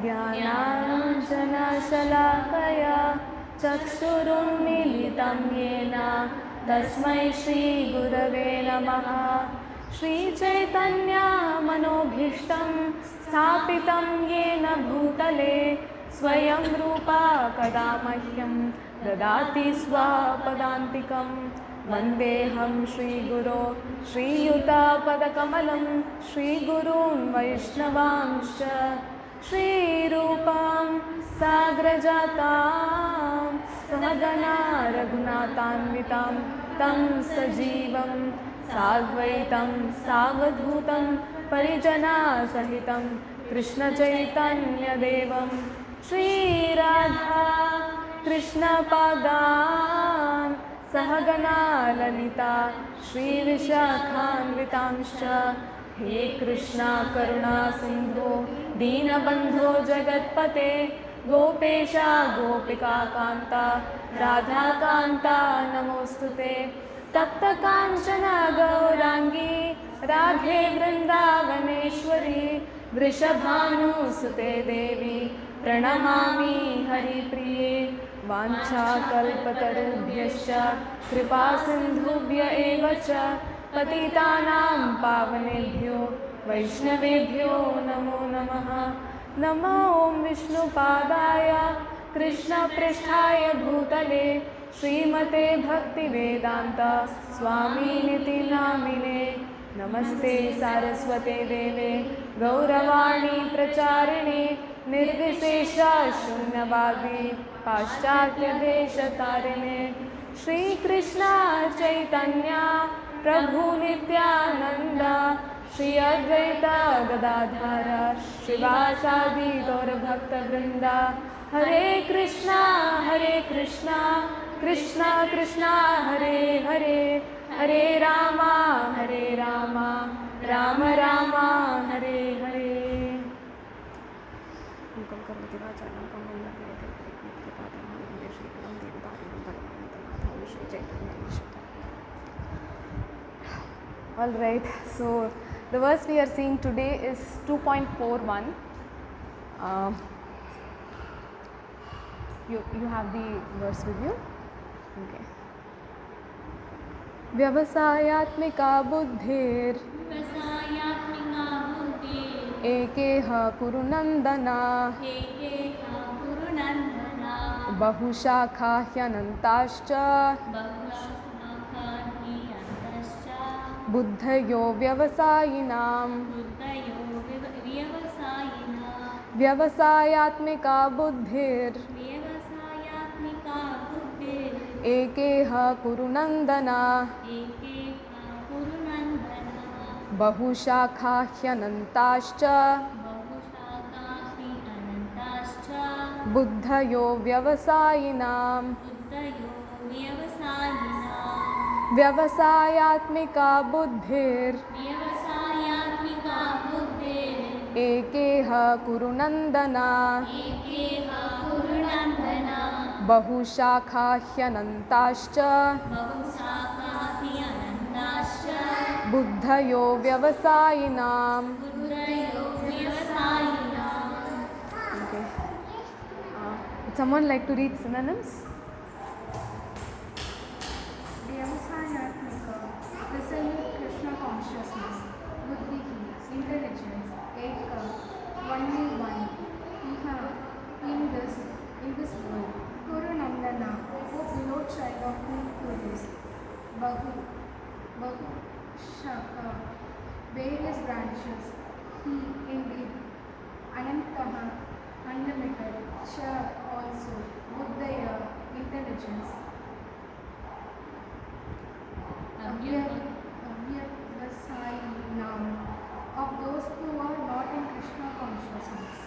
ज्ञानाञ्जनशलाकया चक्षुरुन्मीलितं येन तस्मै श्रीगुरवे नमः। श्रीचैतन्यमनोभीष्टं स्थापितं येन भूतले स्वयं रूपा कदा मह्यं ददाति स्वपदान्तिकं। वन्देऽहं श्रीगुरो श्रीयुतपदकमलं श्रीगुरून् वैष्णवांश्च श्रीरूपां साग्रजातां सहगना रघुनाथान्वितां तं सजीवं साद्वैतं सावधूतं परिजनसहितं कृष्णचैतन्यदेवं श्रीराधा कृष्णपादान् सहगना ललिता श्रीविशाखान्वितांश्च। हे कृष्णा करुणा सिन्धो दीनबन्धो जगत्पते गोपेशा गोपिका कान्ता राधाकान्ता नमोऽस्तुते। तप्तकाञ्चन गौराङ्गी राधे वृन्दावनेश्वरी वृषभानुसुते देवी प्रणमामि हरिप्रिये। वाञ्छाकल्पतरुभ्यश्च कृपासिन्धुभ्य एव च पतितानां पावनेभ्यो वैष्णवेभ्यो नमो नमः। नमो ॐ विष्णुपादाय कृष्णपृष्ठाय भूतले श्रीमते भक्तिवेदान्त स्वामिनिति नामिने। नमस्ते सारस्वते देवे गौरवाणी प्रचारिणे निर्विशेषा शून्यवादी पाश्चात्यदेशतारिणे। श्रीकृष्ण चैतन्य प्रभु नित्यानंद श्री अद्वैत गदाधर श्रीवासादि गौरभक्तवृंद। हरे Krishna Krishna Krishna Hare Hare Hare Ram Ram Ram Hare Hare. All right, so the verse we are seeing today is 2.41. You have the verse with you? Okay. व्यवसायात्मिका बुद्धिर एकेह कुरु नंदन बहुशाखा ह्यनन्ताश्च बुद्धयो व्यवसायिनां। व्यवसायात्मिका बुद्धिर एकेह कुरु नंदन बहुशाखा ह्यनन्ताश्च बुद्धयो व्यवसायिनां। व्यवसायात्मिका बुद्धिर एकेह कुरु नंदन बहुशाखा ह्यनन्ताश्च बुद्धयो व्यवसायिनां। Okay. Would someone like to read synonyms? Vyavasayatmika, resolute Krishna consciousness. Buddhi, intelligence. Eka, only one. Iha, in this world. Kuru Nandana, O beloved child of whom Kurus. Bahu, Shaka, various branches. He, indeed. Anantaha, unlimited. Cha, also. Buddhaya, intelligence. Avyavasayinam, of those who are not in Krishna consciousness.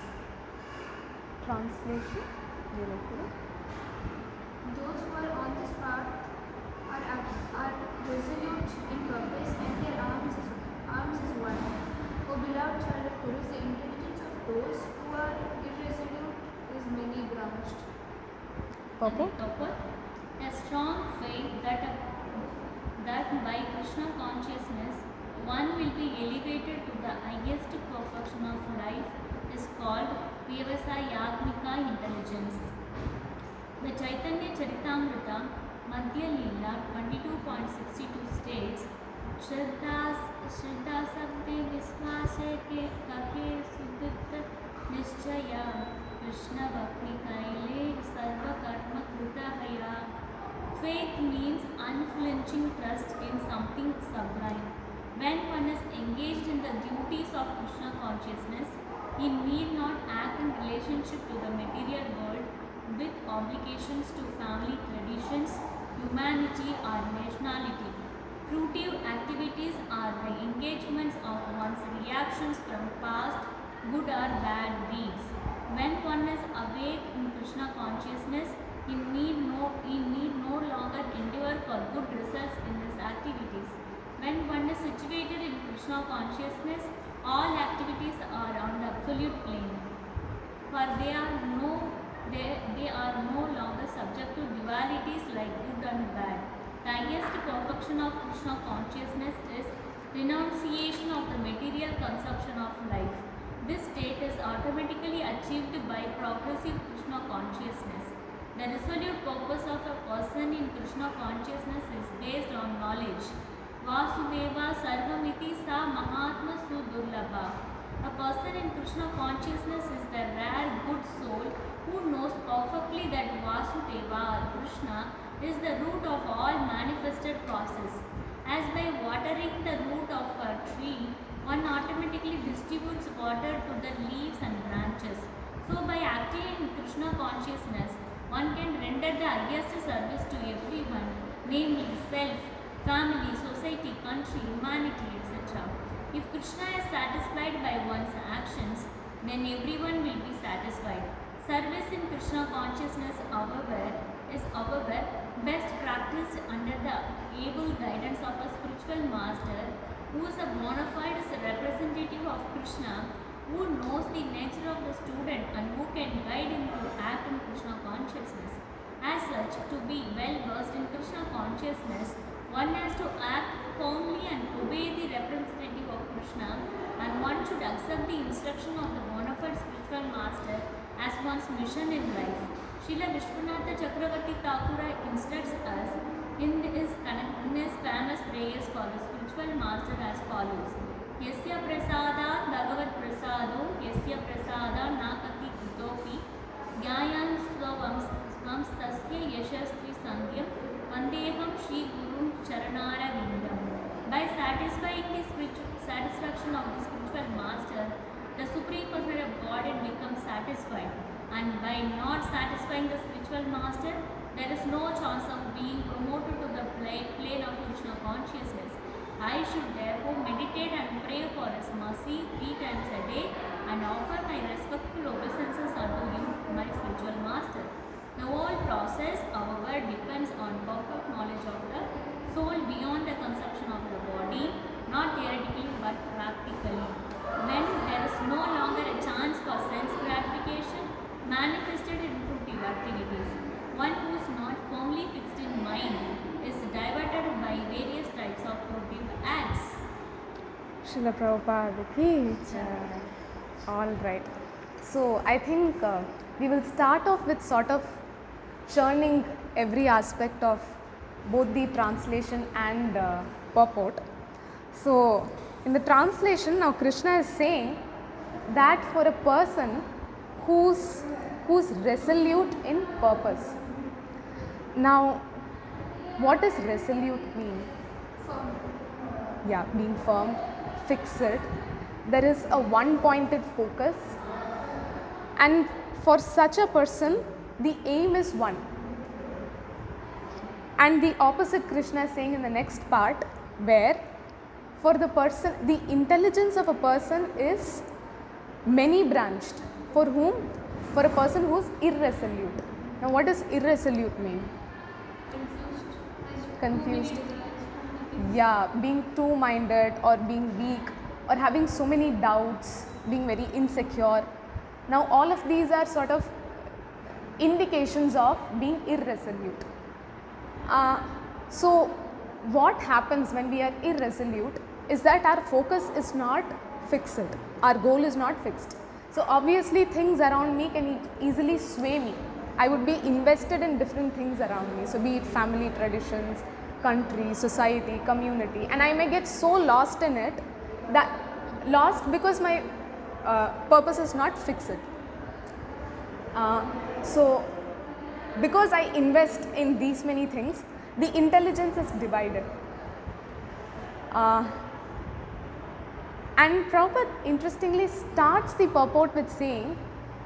Translation. Those who are on this path are resolute in purpose, and their arms is one. O beloved child of Kurus, the intelligence of those who are irresolute is many branched. Purport? A strong faith that by Krishna consciousness one will be elevated to the highest perfection of life is called Vyavasayatmika intelligence. The Chaitanya Charitamrita Madhya Leela 22.62 states, Shraddha Sakti Viswase ke Kake Suddhita Nishchaya Krishna Bhakti Kaile Sarva Karma Krutahaya. Faith means unflinching trust in something sublime. When one is engaged in the duties of Krishna consciousness, he need not act in relationship to the material world with obligations to family traditions, humanity or nationality. Fruitive activities are the engagements of one's reactions from past good or bad deeds. When one is awake in Krishna consciousness, he need no longer endure for good results in his activities. When one is situated in Krishna consciousness, all activities are on the absolute plane, for they are no longer subject to dualities like good and bad. The highest perfection of Krishna consciousness is renunciation of the material conception of life. This state is automatically achieved by progressive Krishna consciousness. The resolute purpose of a person in Krishna consciousness is based on knowledge. Vasudeva Sarvamiti Sa Mahatma Sudurlabha. A person in Krishna consciousness is the rare good soul who knows perfectly that Vasudeva or Krishna is the root of all manifested process. As by watering the root of a tree, one automatically distributes water to the leaves and branches. So by acting in Krishna consciousness, one can render the highest service to everyone, namely self, family, society, country, humanity, etc. If Krishna is satisfied by one's actions, then everyone will be satisfied. Service in Krishna consciousness, is best practiced under the able guidance of a spiritual master who is a bona fide representative of Krishna, who knows the nature of the student and who can guide him to act in Krishna consciousness. As such, to be well versed in Krishna consciousness, one has to act firmly and obey the representative of Krishna, and one should accept the instruction of the bona fide spiritual master as one's mission in life. Srila Vishwanatha Chakravarti Thakura instructs us in his famous prayers for the spiritual master as follows. Yasya prasada Bhagavad prasado Yasya prasada nakati kutopi Gyayan swamstasya yashastri sandhyam Vandeham Shri Guru Charanara Vindam. By satisfying the satisfaction of the spiritual master, the Supreme Personality of Godhead becomes satisfied, and by not satisfying the spiritual master, there is no chance of being promoted to the plane of Krishna consciousness. I should therefore meditate and pray for His mercy 3 times a day and offer my respectful obeisances unto Him, my spiritual master. The whole process, however, depends on perfect knowledge of the soul beyond the conception of the body, not theoretically but practically. When there is no longer a chance for sense gratification manifested in fruitive activities, one who is not firmly fixed in mind is diverted by various types of fruitive acts. Srila Prabhupada ki jai. All right. So I think we will start off with sort of churning every aspect of both the translation and purport. So in the translation, now Krishna is saying that for a person who's resolute in purpose. Now, what does resolute mean? Firm. Yeah, being firm, fixed. There is a one-pointed focus, and for such a person, the aim is one. And the opposite Krishna is saying in the next part, where for the person, the intelligence of a person is many branched. For whom? For a person who is irresolute. Now, what does irresolute mean? Confused. Yeah, being two-minded or being weak or having so many doubts, being very insecure. Now, all of these are sort of indications of being irresolute. So, what happens when we are irresolute is that our focus is not fixed, our goal is not fixed. So obviously things around me can easily sway me. I would be invested in different things around me. So be it family traditions, country, society, community, and I may get so lost in it, that lost because my purpose is not fixed. So because I invest in these many things, the intelligence is divided. And Prabhupada interestingly starts the purport with saying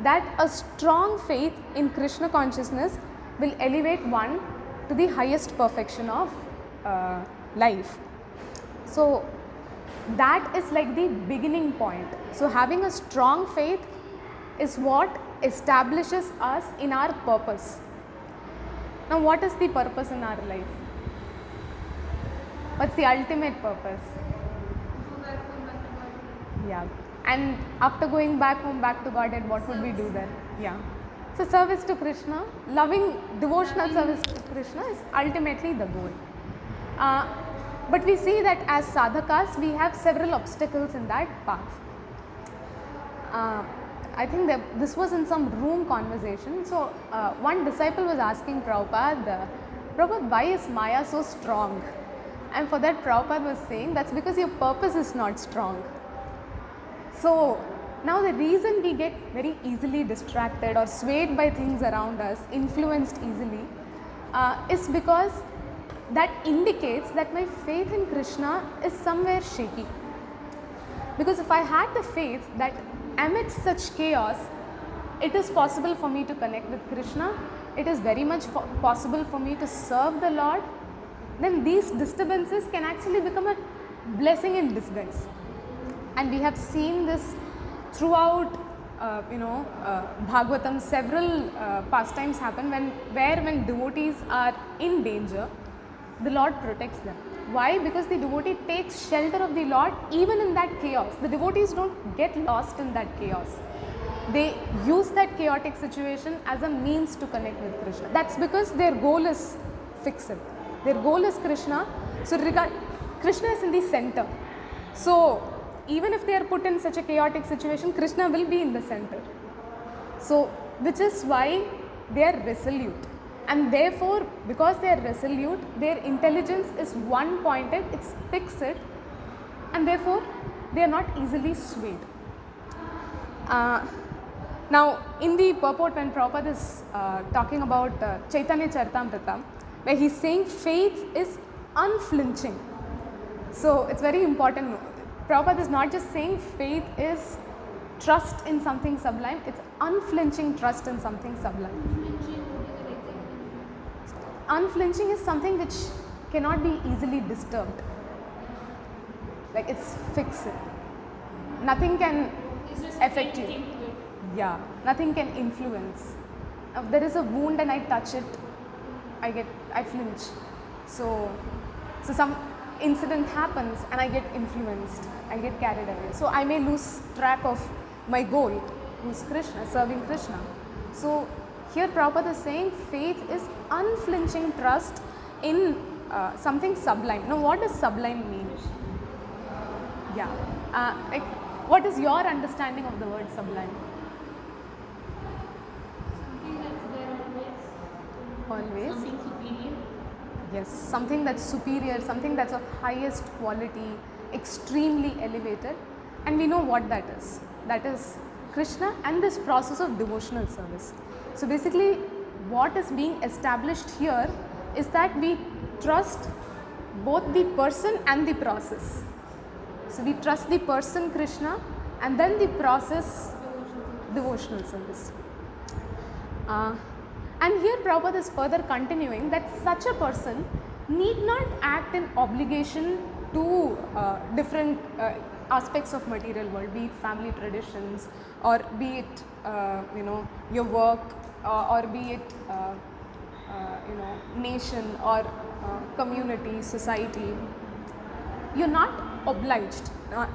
that a strong faith in Krishna consciousness will elevate one to the highest perfection of life. So that is like the beginning point. So having a strong faith is what establishes us in our purpose. Now what is the purpose in our life? What's the ultimate purpose? Go back home, back to God. Yeah. And after going back home, back to Godhead, what would we do then? Yeah. So service to Krishna, loving devotional service to Krishna is ultimately the goal. But we see that as sadhakas, we have several obstacles in that path. I think that this was in some room conversation. So one disciple was asking Prabhupada, Prabhupada, why is Maya so strong? And for that Prabhupada was saying, that's because your purpose is not strong. So now the reason we get very easily distracted or swayed by things around us, influenced easily, is because that indicates that my faith in Krishna is somewhere shaky. Because if I had the faith that amidst such chaos, it is possible for me to connect with Krishna, it is very much possible for me to serve the Lord, then these disturbances can actually become a blessing in disguise. And we have seen this throughout Bhagavatam. Several pastimes happen when devotees are in danger, the Lord protects them. Why? Because the devotee takes shelter of the Lord even in that chaos. The devotees don't get lost in that chaos. They use that chaotic situation as a means to connect with Krishna. That's because their goal is fixed. Their goal is Krishna. So Krishna is in the center. So even if they are put in such a chaotic situation, Krishna will be in the center. So which is why they are resolute. And therefore, because they are resolute, their intelligence is one pointed, it's fixed, and therefore they are not easily swayed. Now, in the purport, when Prabhupada is talking about Chaitanya Charitamrita, where he is saying faith is unflinching. So it's very important. Prabhupada is not just saying faith is trust in something sublime, it's unflinching trust in something sublime. Unflinching is something which cannot be easily disturbed. Like it's fixed. Nothing can affect you. Yeah, nothing can influence. If there is a wound and I touch it, I flinch. So some incident happens and I get influenced, I get carried away. So I may lose track of my goal, who's Krishna, serving Krishna. So here Prabhupada is saying faith is unflinching trust in something sublime. Now what does sublime mean? Yeah, like what is your understanding of the word sublime? Something that's there always. Always? Something superior. Yes, something that's superior, something that's of highest quality, extremely elevated, and we know what that is. That is Krishna and this process of devotional service. So basically what is being established here is that we trust both the person and the process. So we trust the person Krishna and then the process devotional service. And here Prabhupada is further continuing that such a person need not act in obligation to different aspects of material world, be it family traditions or be it your work or be it nation or community, society. You're not obliged.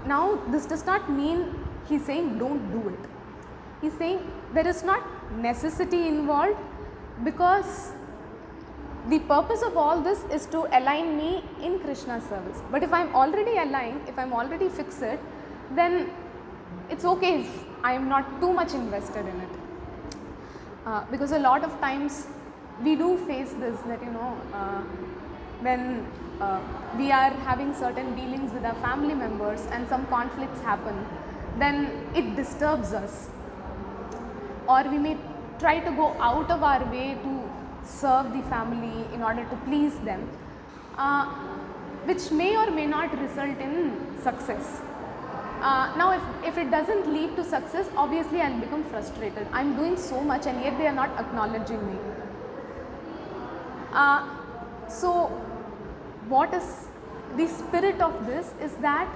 Now this does not mean he's saying don't do it. He's saying there is not necessity involved, because the purpose of all this is to align me in Krishna's service. But if I'm already aligned, if I'm already fixed, then it's okay if I am not too much invested in it. Because a lot of times we do face this, that when we are having certain dealings with our family members and some conflicts happen, then it disturbs us, or we may try to go out of our way to serve the family in order to please them, which may or may not result in success. Now if it doesn't lead to success, obviously I'll become frustrated. I'm doing so much and yet they are not acknowledging me. So what is the spirit of this is that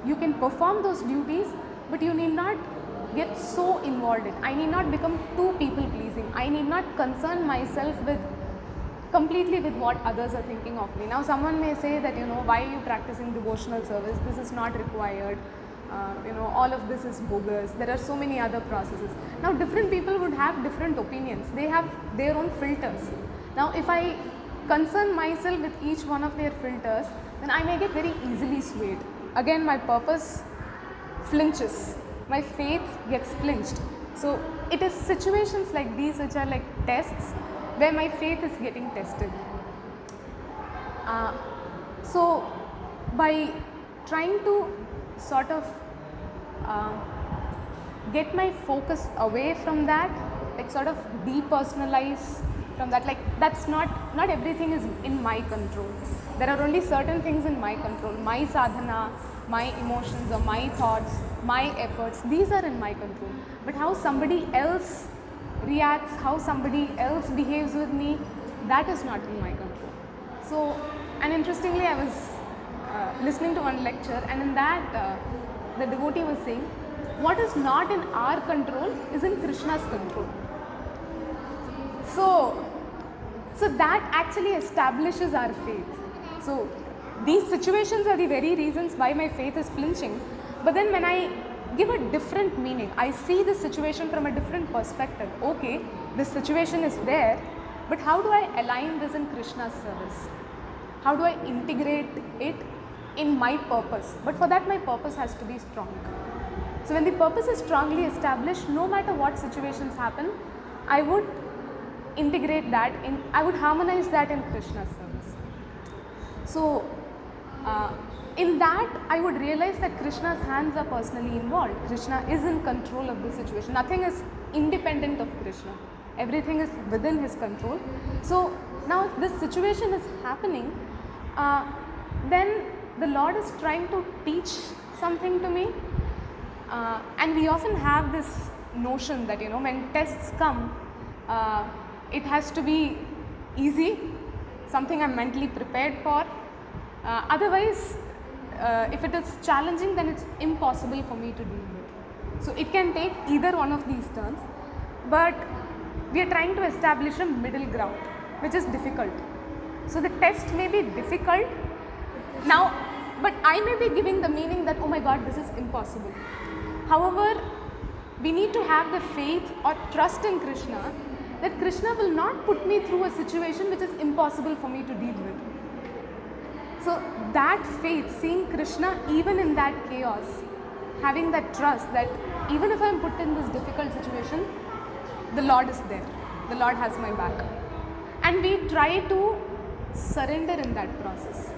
you can perform those duties, but you need not get so involved in it. I need not become too people pleasing. I need not concern myself completely with what others are thinking of me. Now someone may say that, why are you practicing devotional service? This is not required. All of this is bogus. There are so many other processes. Now different people would have different opinions. They have their own filters. Now if I concern myself with each one of their filters, then I may get very easily swayed. Again, my purpose flinches. My faith gets flinched. So it is situations like these which are like tests where my faith is getting tested. So by trying to sort of get my focus away from that, like sort of depersonalize from that, like that's not everything is in my control. There are only certain things in my control. My sadhana, my emotions or my thoughts, my efforts, these are in my control. But how somebody else reacts, how somebody else behaves with me, that is not in my control. So, and interestingly, I was listening to one lecture, and in that the devotee was saying, what is not in our control is in Krishna's control. So that actually establishes our faith. So these situations are the very reasons why my faith is flinching. But then when I give a different meaning, I see the situation from a different perspective. Okay, this situation is there, but how do I align this in Krishna's service? How do I integrate it in my purpose? But for that, my purpose has to be strong. So when the purpose is strongly established, no matter what situations happen, I would integrate that I would harmonize that in Krishna's service. So in that, I would realize that Krishna's hands are personally involved. Krishna is in control of the situation. Nothing is independent of Krishna. Everything is within his control. So now if this situation is happening, then the Lord is trying to teach something to me. And we often have this notion that, when tests come, it has to be easy, something I'm mentally prepared for. Otherwise, if it is challenging, then it's impossible for me to deal with. So it can take either one of these turns, but we are trying to establish a middle ground, which is difficult. So the test may be difficult now, but I may be giving the meaning that, oh my God, this is impossible. However, we need to have the faith or trust in Krishna that Krishna will not put me through a situation which is impossible for me to deal with. So that faith, seeing Krishna even in that chaos, having that trust that even if I am put in this difficult situation, the Lord is there. The Lord has my back. And we try to surrender in that process.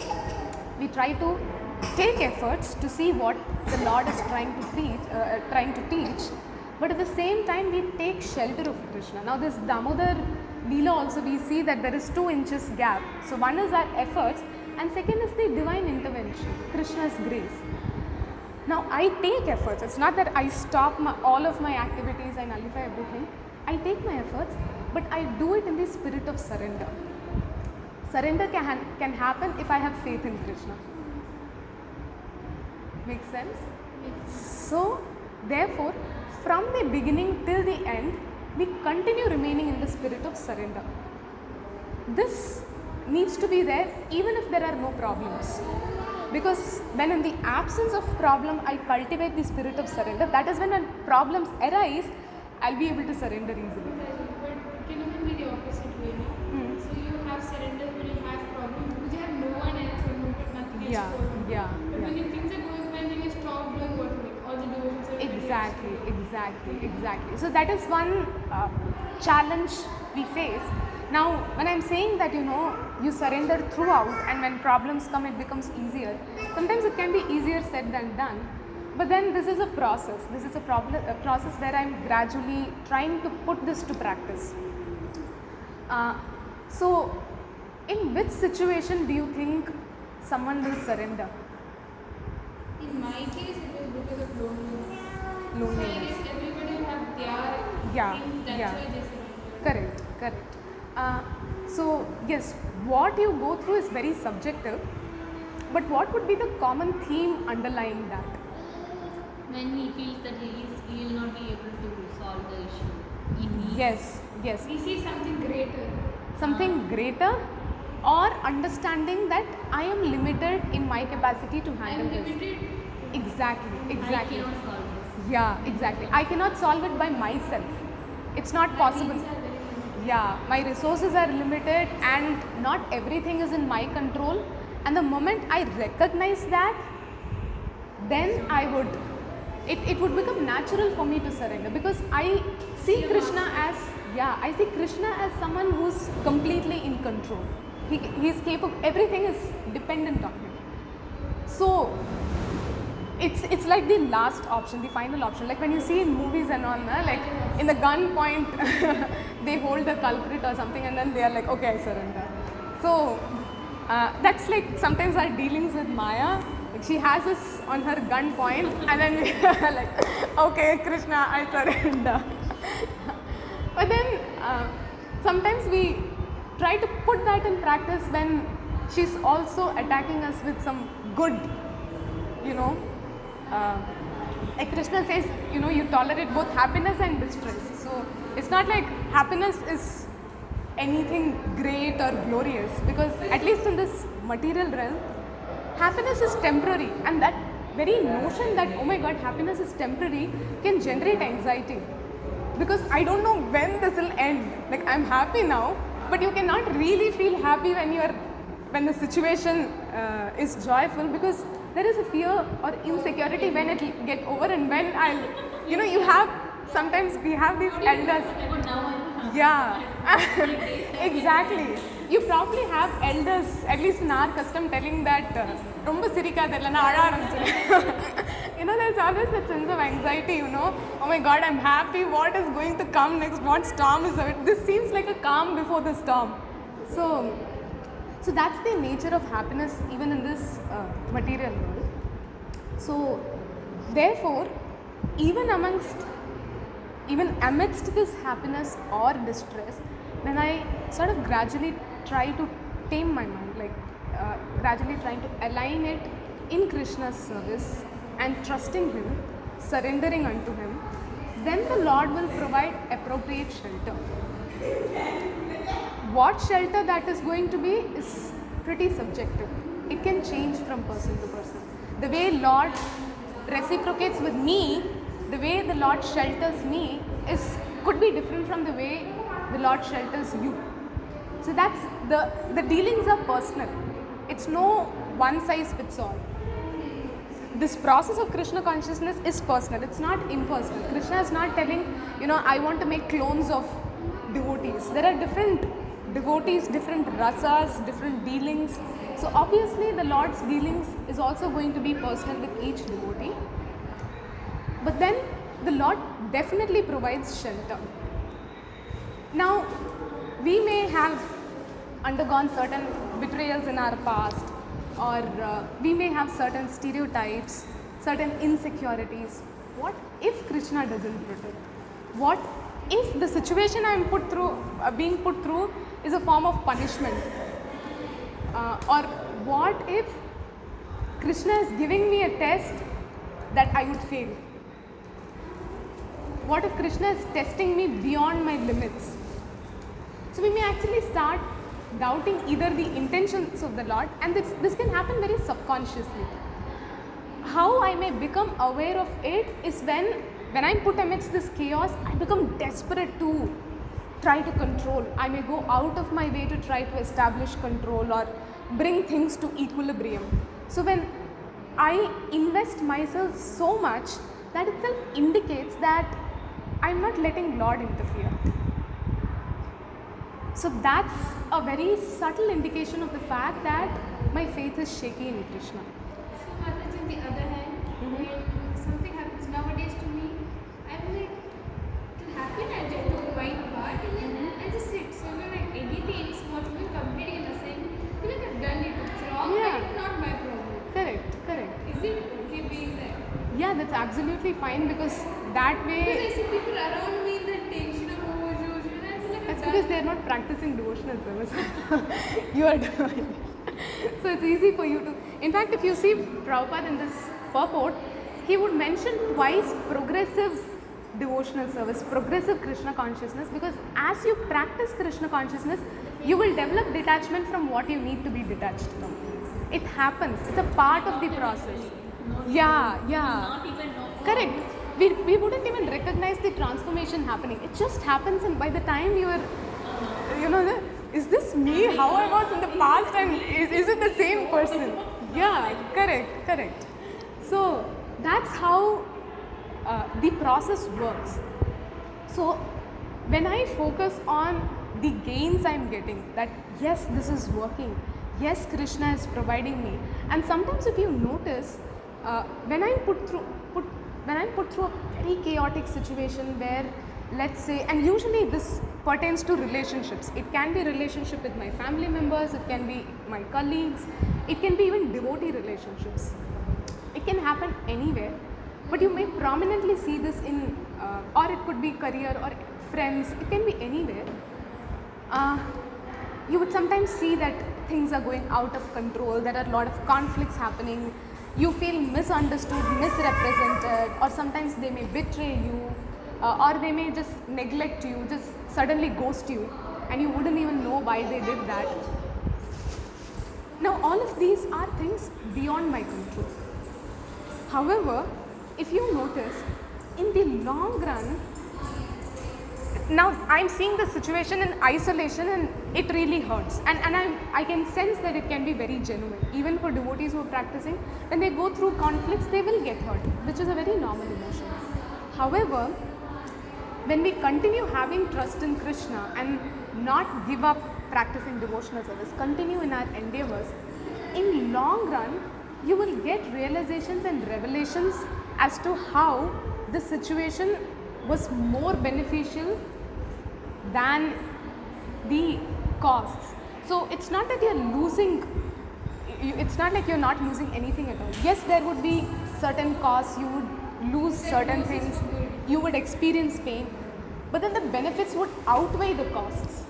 We try to take efforts to see what the Lord is trying to teach, but at the same time we take shelter of Krishna. Now this Damodar Leela also we see that there is 2 inches gap. So one is our efforts and second is the divine intervention, Krishna's grace. Now I take efforts. It's not that I stop all of my activities, I nullify everything. I take my efforts, but I do it in the spirit of surrender. Surrender can happen if I have faith in Krishna. Makes sense? So therefore, from the beginning till the end, we continue remaining in the spirit of surrender. This needs to be there even if there are no problems. Because when in the absence of problem, I cultivate the spirit of surrender, that is when problems arise, I'll be able to surrender easily. But can even be the opposite way, no? So you have surrender when you have problems because you have no one else or nothing else to follow. Yeah. But when things are going well, then you stop doing what you like. all the divisions are Exactly. So that is one challenge we face. Now, when I'm saying that, you surrender throughout, and when problems come, it becomes easier. Sometimes it can be easier said than done. But then this is a process. This is a process where I'm gradually trying to put this to practice. So, in which situation do you think someone will surrender? In my case, it was because of loneliness. So I Loneliness. guess everybody will have their thing, that's why they surrender. Correct. So, yes, what you go through is very subjective, but what would be the common theme underlying that? When he feels that he will not be able to solve the issue. Yes. We see something greater. Something greater, or understanding that I am limited in my capacity to I handle am this. limited. Exactly. I cannot solve this. Yeah, exactly. I cannot solve it by myself. It's not possible. Things are very limited. Yeah, my resources are limited and not everything is in my control. And the moment I recognize that, then it would become natural for me to surrender, because I see Krishna as someone who's completely in control. He's capable, everything is dependent on him. So it's like the last option, the final option. Like when you see in movies and all, like in the gun point, they hold the culprit or something, and then they are like, okay, I surrender. So that's like sometimes our dealings with Maya. Like she has us on her gun point, and then we are like, okay, Krishna, I surrender. But then sometimes we try to put that in practice when she's also attacking us with some good, like Krishna says, you tolerate both happiness and distress. So it's not like happiness is anything great or glorious, because at least in this material realm, happiness is temporary, and that very notion that, oh my God, happiness is temporary, can generate anxiety, because I don't know when this will end. Like I'm happy now, but you cannot really feel happy when the situation is joyful, because there is a fear or insecurity when it will get over, and when sometimes we have these elders. But now I'm happy. Yeah, exactly. You probably have elders, at least in our custom, telling that "Romba sirikadella na ala aarambichiru." There's always that sense of anxiety. Oh my God, I'm happy. What is going to come next? What storm is it? This seems like a calm before the storm. So that's the nature of happiness, even in this material world. So therefore, even amidst this happiness or distress, when I sort of gradually try to tame my mind, like gradually trying to align it in Krishna's service and trusting Him, surrendering unto Him, then the Lord will provide appropriate shelter. What shelter that is going to be is pretty subjective. It can change from person to person. The way Lord reciprocates with me, the way the Lord shelters me could be different from the way the Lord shelters you. So that's the dealings are personal. It's no one size fits all. This process of Krishna consciousness is personal. It's not impersonal. Krishna is not telling, I want to make clones of devotees. There are different devotees, different rasas, different dealings. So obviously the Lord's dealings is also going to be personal with each devotee. But then the Lord definitely provides shelter. Now, we may have undergone certain betrayals in our past, or we may have certain stereotypes, certain insecurities. What if Krishna doesn't protect? What if the situation I am being put through is a form of punishment? Or what if Krishna is giving me a test that I would fail? What if Krishna is testing me beyond my limits? So we may actually start doubting either the intentions of the Lord, and this can happen very subconsciously. How I may become aware of it is when I'm put amidst this chaos, I become desperate to try to control. I may go out of my way to try to establish control or bring things to equilibrium. So when I invest myself so much that itself indicates that I'm not letting Lord interfere. So that's a very subtle indication of the fact that my faith is shaky in Krishna. So, Mataji, on the other hand, when something happens nowadays to me, I'm like, it'll happen, I'll just do my part and then I'll just sit. So, when like anything, any small thing, completing an assignment, I feel like I've done it. It's wrong, Yeah. but it's not my problem. Correct. Is it okay being there? Yeah, that's absolutely fine, because that Because I way, see people around me in the tension of and I feel like that's I've because done they're not practicing devotional service. You are doing. So it's easy for you to. In fact, if you see Prabhupada in this purport, he would mention twice progressive devotional service, progressive Krishna consciousness, because as you practice Krishna consciousness, you will develop detachment from what you need to be detached from. It happens. It's a part of the process. Yeah. Not even know. Correct. We wouldn't even recognize the transformation happening. It just happens, and by the time you are, is this me? How I was in the past, and is it the same person? Yeah, correct. So that's how the process works. So when I focus on the gains I'm getting, that yes, this is working, yes, Krishna is providing me, and sometimes if you notice, when I'm put through a very chaotic situation where, let's say, and usually this pertains to relationships. It can be relationship with my family members, it can be my colleagues, it can be even devotee relationships. It can happen anywhere, but you may prominently see this in, or it could be career or friends, it can be anywhere. You would sometimes see that things are going out of control, there are a lot of conflicts happening, you feel misunderstood, misrepresented, or sometimes they may betray you, or they may just neglect you, just suddenly ghost you, and you wouldn't even know why they did that. Now, all of these are things beyond my control. However, if you notice, in the long run, now I'm seeing the situation in isolation and it really hurts, and I can sense that it can be very genuine. Even for devotees who are practicing, when they go through conflicts, they will get hurt, which is a very normal emotion. However, when we continue having trust in Krishna and not give up practicing devotional service, continue in our endeavors, in long run, you will get realizations and revelations as to how the situation was more beneficial than the costs. So it's not that you're losing, it's not like you're not losing anything at all. Yes, there would be certain costs, you would lose certain things, you would experience pain, but then the benefits would outweigh the costs.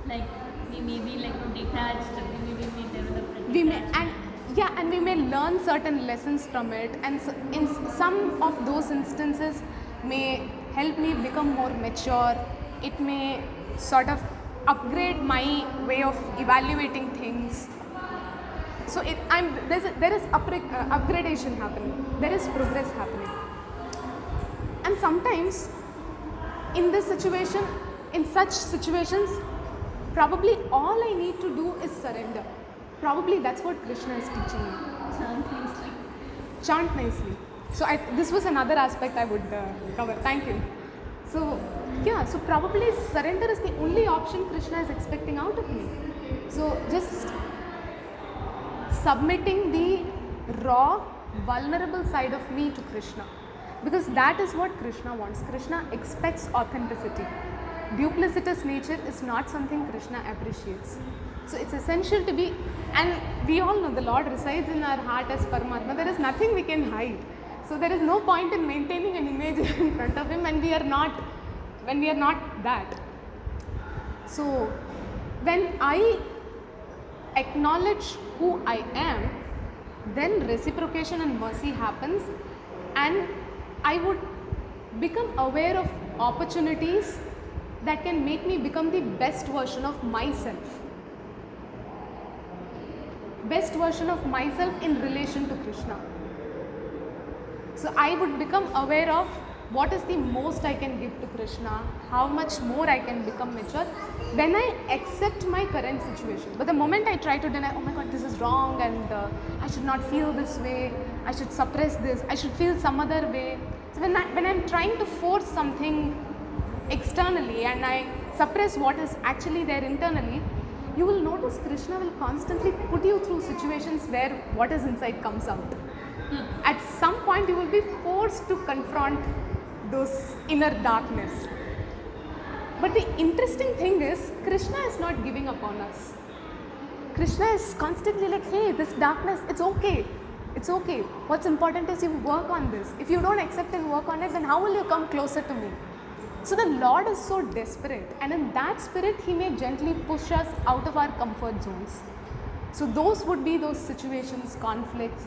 Like we may be like detached, we may develop a We may, detachment. and we may learn certain lessons from it, and so in some of those instances may help me become more mature. It may sort of upgrade my way of evaluating things. So there is upgradation happening, there is progress happening. And sometimes in this situation, in such situations, probably all I need to do is surrender. Probably that's what Krishna is teaching me. Chant nicely. So this was another aspect I would cover. Thank you. So yeah, so probably surrender is the only option Krishna is expecting out of me. So just submitting the raw, vulnerable side of me to Krishna, because that is what Krishna wants. Krishna expects authenticity. Duplicitous nature is not something Krishna appreciates. So it's essential to be, and we all know the Lord resides in our heart as Paramatma. There is nothing we can hide. So there is no point in maintaining an image in front of Him when we are not that. So when I acknowledge who I am, then reciprocation and mercy happens, and I would become aware of opportunities that can make me become the best version of myself. Best version of myself in relation to Krishna. So I would become aware of what is the most I can give to Krishna, how much more I can become mature when I accept my current situation. But the moment I try to deny, oh my God, this is wrong, and I should not feel this way, I should suppress this, I should feel some other way. So when I'm trying to force something externally and I suppress what is actually there internally, you will notice Krishna will constantly put you through situations where what is inside comes out. At some point you will be forced to confront those inner darkness. But the interesting thing is, Krishna is not giving up on us. Krishna is constantly like, hey, this darkness, it's okay. It's okay. What's important is you work on this. If you don't accept and work on it, then how will you come closer to me? So the Lord is so desperate, and in that spirit, He may gently push us out of our comfort zones. So those would be those situations, conflicts.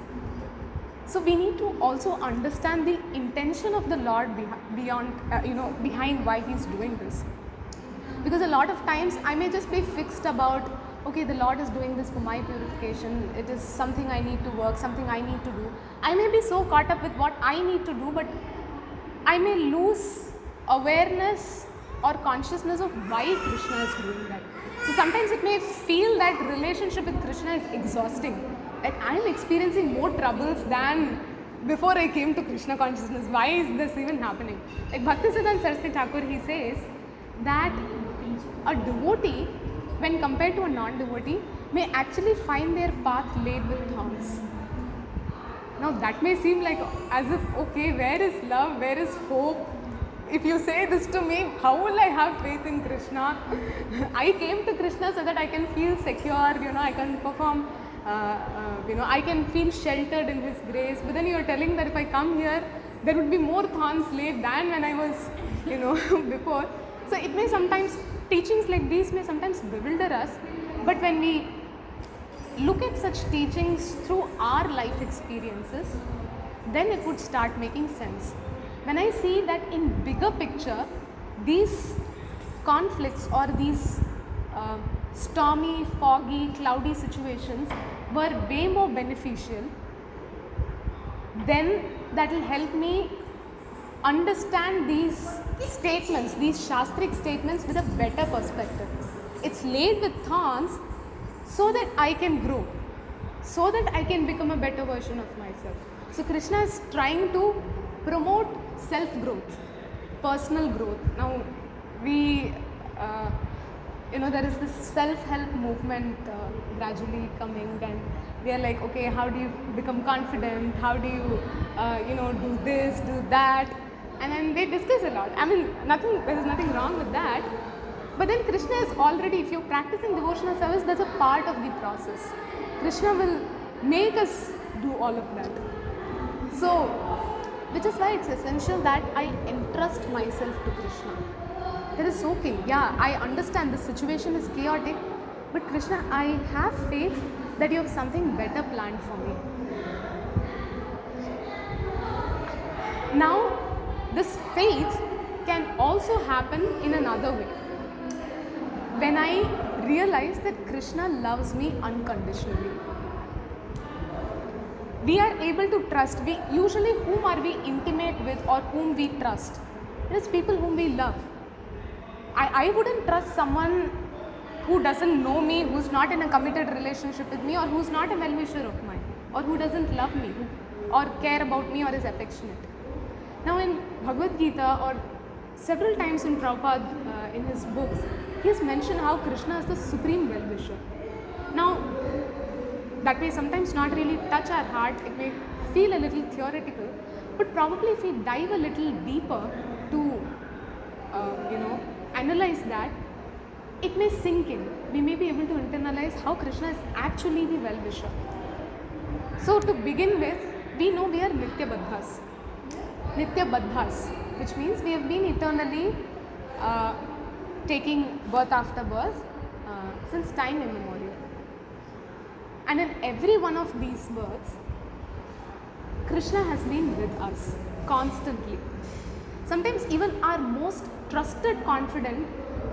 So we need to also understand the intention of the Lord behind why He's doing this. Because a lot of times I may just be fixed about, okay, the Lord is doing this for my purification. It is something I need to work, something I need to do. I may be so caught up with what I need to do, but I may lose awareness or consciousness of why Krishna is doing that. So sometimes it may feel that relationship with Krishna is exhausting. Like I am experiencing more troubles than before I came to Krishna consciousness. Why is this even happening? Like Bhaktisiddhanta Saraswati Thakur, he says that a devotee, when compared to a non-devotee, may actually find their path laid with thorns. Now that may seem like as if, okay, where is love, where is hope? If you say this to me, how will I have faith in Krishna? I came to Krishna so that I can feel secure, I can perform, I can feel sheltered in His grace. But then you are telling that if I come here, there would be more thorns laid than when I was, before. So it may sometimes, teachings like these may sometimes bewilder us. But when we look at such teachings through our life experiences, then it would start making sense. When I see that in bigger picture, these conflicts or these stormy, foggy, cloudy situations were way more beneficial, then that will help me understand these statements, these Shastric statements with a better perspective. It's laid with thorns so that I can grow, so that I can become a better version of myself. So Krishna is trying to promote self-growth, personal growth. Now we, there is this self-help movement gradually coming, and we are like, okay, how do you become confident? How do you, do this, do that? And then they discuss a lot. I mean, there is nothing wrong with that. But then Krishna is already, if you're practicing devotional service, that's a part of the process. Krishna will make us do all of that. So, which is why it's essential that I entrust myself to Krishna. That is okay. Yeah, I understand the situation is chaotic, but Krishna, I have faith that you have something better planned for me. Now, this faith can also happen in another way. When I realize that Krishna loves me unconditionally, we are able to trust. Usually, whom are we intimate with or whom we trust? It is people whom we love. I wouldn't trust someone who doesn't know me, who's not in a committed relationship with me, or who's not a well-wisher of mine, or who doesn't love me, or care about me, or is affectionate. Now in Bhagavad Gita, or several times in Prabhupada, in his books, he has mentioned how Krishna is the supreme well-wisher. Now, that may sometimes not really touch our heart, it may feel a little theoretical, but probably if we dive a little deeper to, analyze that, it may sink in. We may be able to internalize how Krishna is actually the well-wisher. So to begin with, we know we are Nitya Baddhas, which means we have been eternally taking birth after birth since time immemorial. And in every one of these births, Krishna has been with us constantly. Sometimes even our most trusted confidant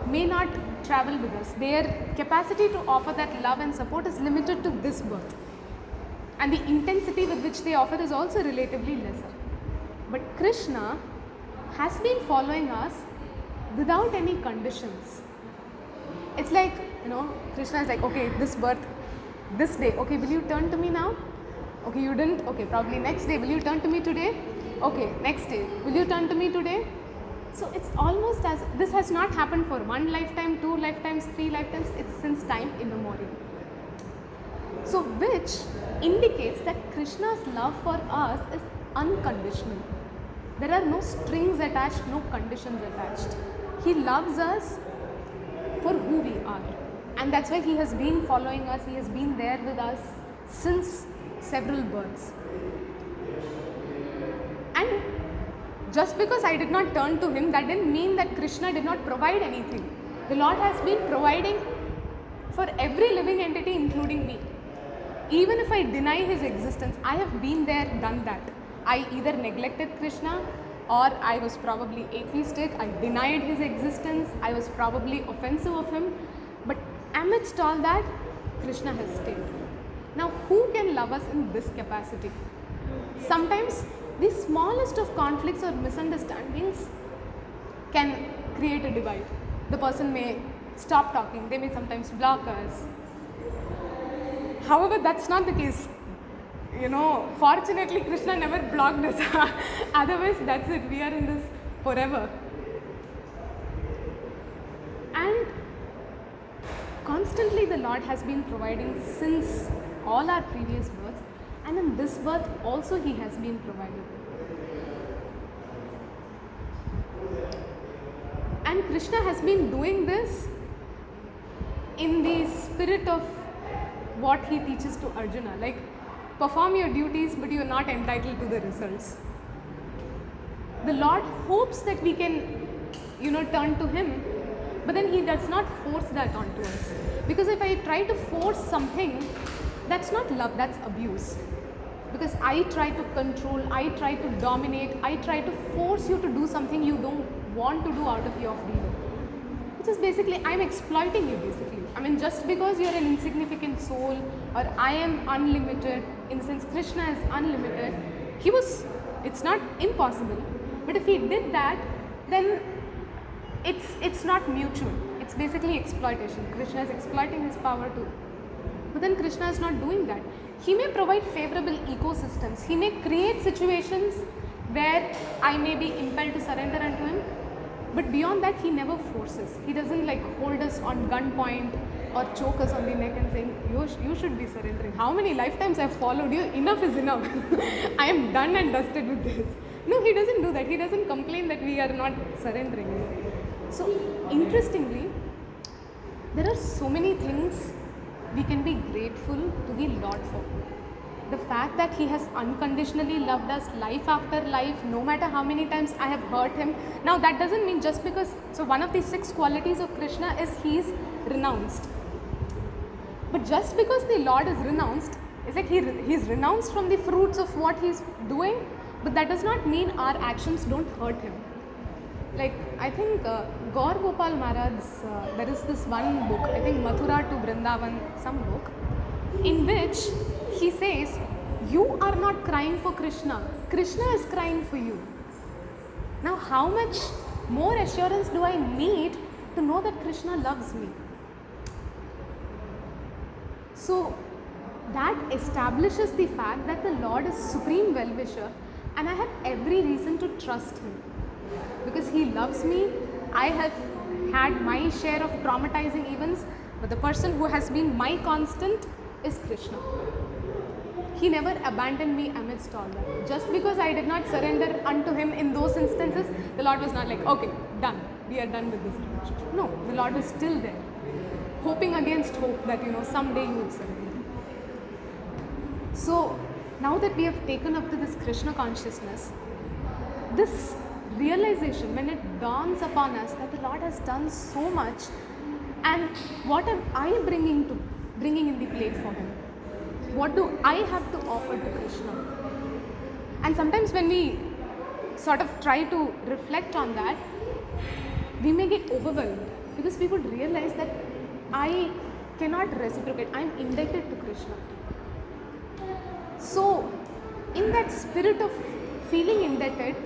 may not travel with us. Their capacity to offer that love and support is limited to this birth. And the intensity with which they offer is also relatively lesser. But Krishna has been following us without any conditions. It's like, Krishna is like, okay, this birth, this day, okay, will you turn to me now? Okay, you didn't? Okay, probably next day. Will you turn to me today? Okay, next day. Will you turn to me today? So it's almost as this has not happened for 1 lifetime, 2 lifetimes, 3 lifetimes. It's since time immemorial. So which indicates that Krishna's love for us is unconditional. There are no strings attached, no conditions attached. He loves us for who we are. And that's why he has been following us, he has been there with us since several births. And just because I did not turn to him, that didn't mean that Krishna did not provide anything. The Lord has been providing for every living entity, including me. Even if I deny his existence, I have been there, done that. I either neglected Krishna, or I was probably atheistic, I denied his existence, I was probably offensive of him. But amidst all that, Krishna has stayed. Now, who can love us in this capacity? Sometimes the smallest of conflicts or misunderstandings can create a divide. The person may stop talking, they may sometimes block us. However, that's not the case. Fortunately, Krishna never blocked us. Otherwise, that's it. We are in this forever. And constantly, the Lord has been providing since all our previous births. And in this birth, also, He has been providing. And Krishna has been doing this in the spirit of what he teaches to Arjuna. Like, perform your duties, but you are not entitled to the results. The Lord hopes that we can, turn to Him, but then He does not force that onto us. Because if I try to force something, that's not love, that's abuse. Because I try to control, I try to dominate, I try to force you to do something you don't want to do out of your freedom. Which is basically, I'm exploiting you basically. I mean, just because you're an insignificant soul, or I am unlimited, in the sense Krishna is unlimited, it's not impossible. But if he did that, then it's not mutual. It's basically exploitation. Krishna is exploiting his power too. But then Krishna is not doing that. He may provide favorable ecosystems. He may create situations where I may be impelled to surrender unto him. But beyond that, he never forces. He doesn't hold us on gunpoint or choke us on the neck and saying, you should be surrendering. How many lifetimes I've followed you? Enough is enough. I am done and dusted with this. No, he doesn't do that. He doesn't complain that we are not surrendering. So, interestingly, there are so many things we can be grateful to the Lord for. The fact that He has unconditionally loved us life after life, no matter how many times I have hurt Him. Now that doesn't mean just because, so one of the 6 qualities of Krishna is He is renounced. But just because the Lord is renounced, it's like He is renounced from the fruits of what He is doing, but that does not mean our actions don't hurt Him. Like, I think Gaur Gopal Maharaj's, there is this one book, I think Mathura to Vrindavan, some book, in which he says, you are not crying for Krishna, Krishna is crying for you. Now, how much more assurance do I need to know that Krishna loves me? So, that establishes the fact that the Lord is supreme well-wisher, and I have every reason to trust Him. Because He loves me. I have had my share of traumatizing events, but the person who has been my constant is Krishna. He never abandoned me amidst all that. Just because I did not surrender unto Him in those instances, the Lord was not like, okay, done, we are done with this relationship. No, the Lord was still there, hoping against hope that someday you would surrender. So now that we have taken up to this Krishna consciousness, this realization, when it dawns upon us that the Lord has done so much, and what am I bringing in the plate for Him? What do I have to offer to Krishna? And sometimes when we sort of try to reflect on that, we may get overwhelmed, because we would realize that I cannot reciprocate. I am indebted to Krishna. So, in that spirit of feeling indebted,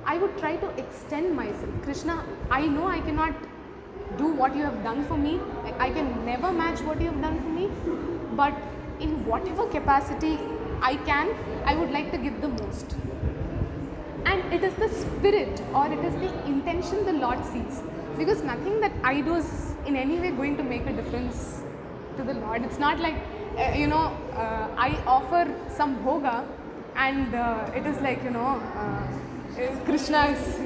I would try to extend myself. Krishna, I know I cannot do what you have done for me. Like, I can never match what you have done for me. But in whatever capacity I can, I would like to give the most. And it is the spirit or it is the intention the Lord sees. Because nothing that I do is in any way going to make a difference to the Lord. It's not like, I offer some bhoga and it is like, Krishna is,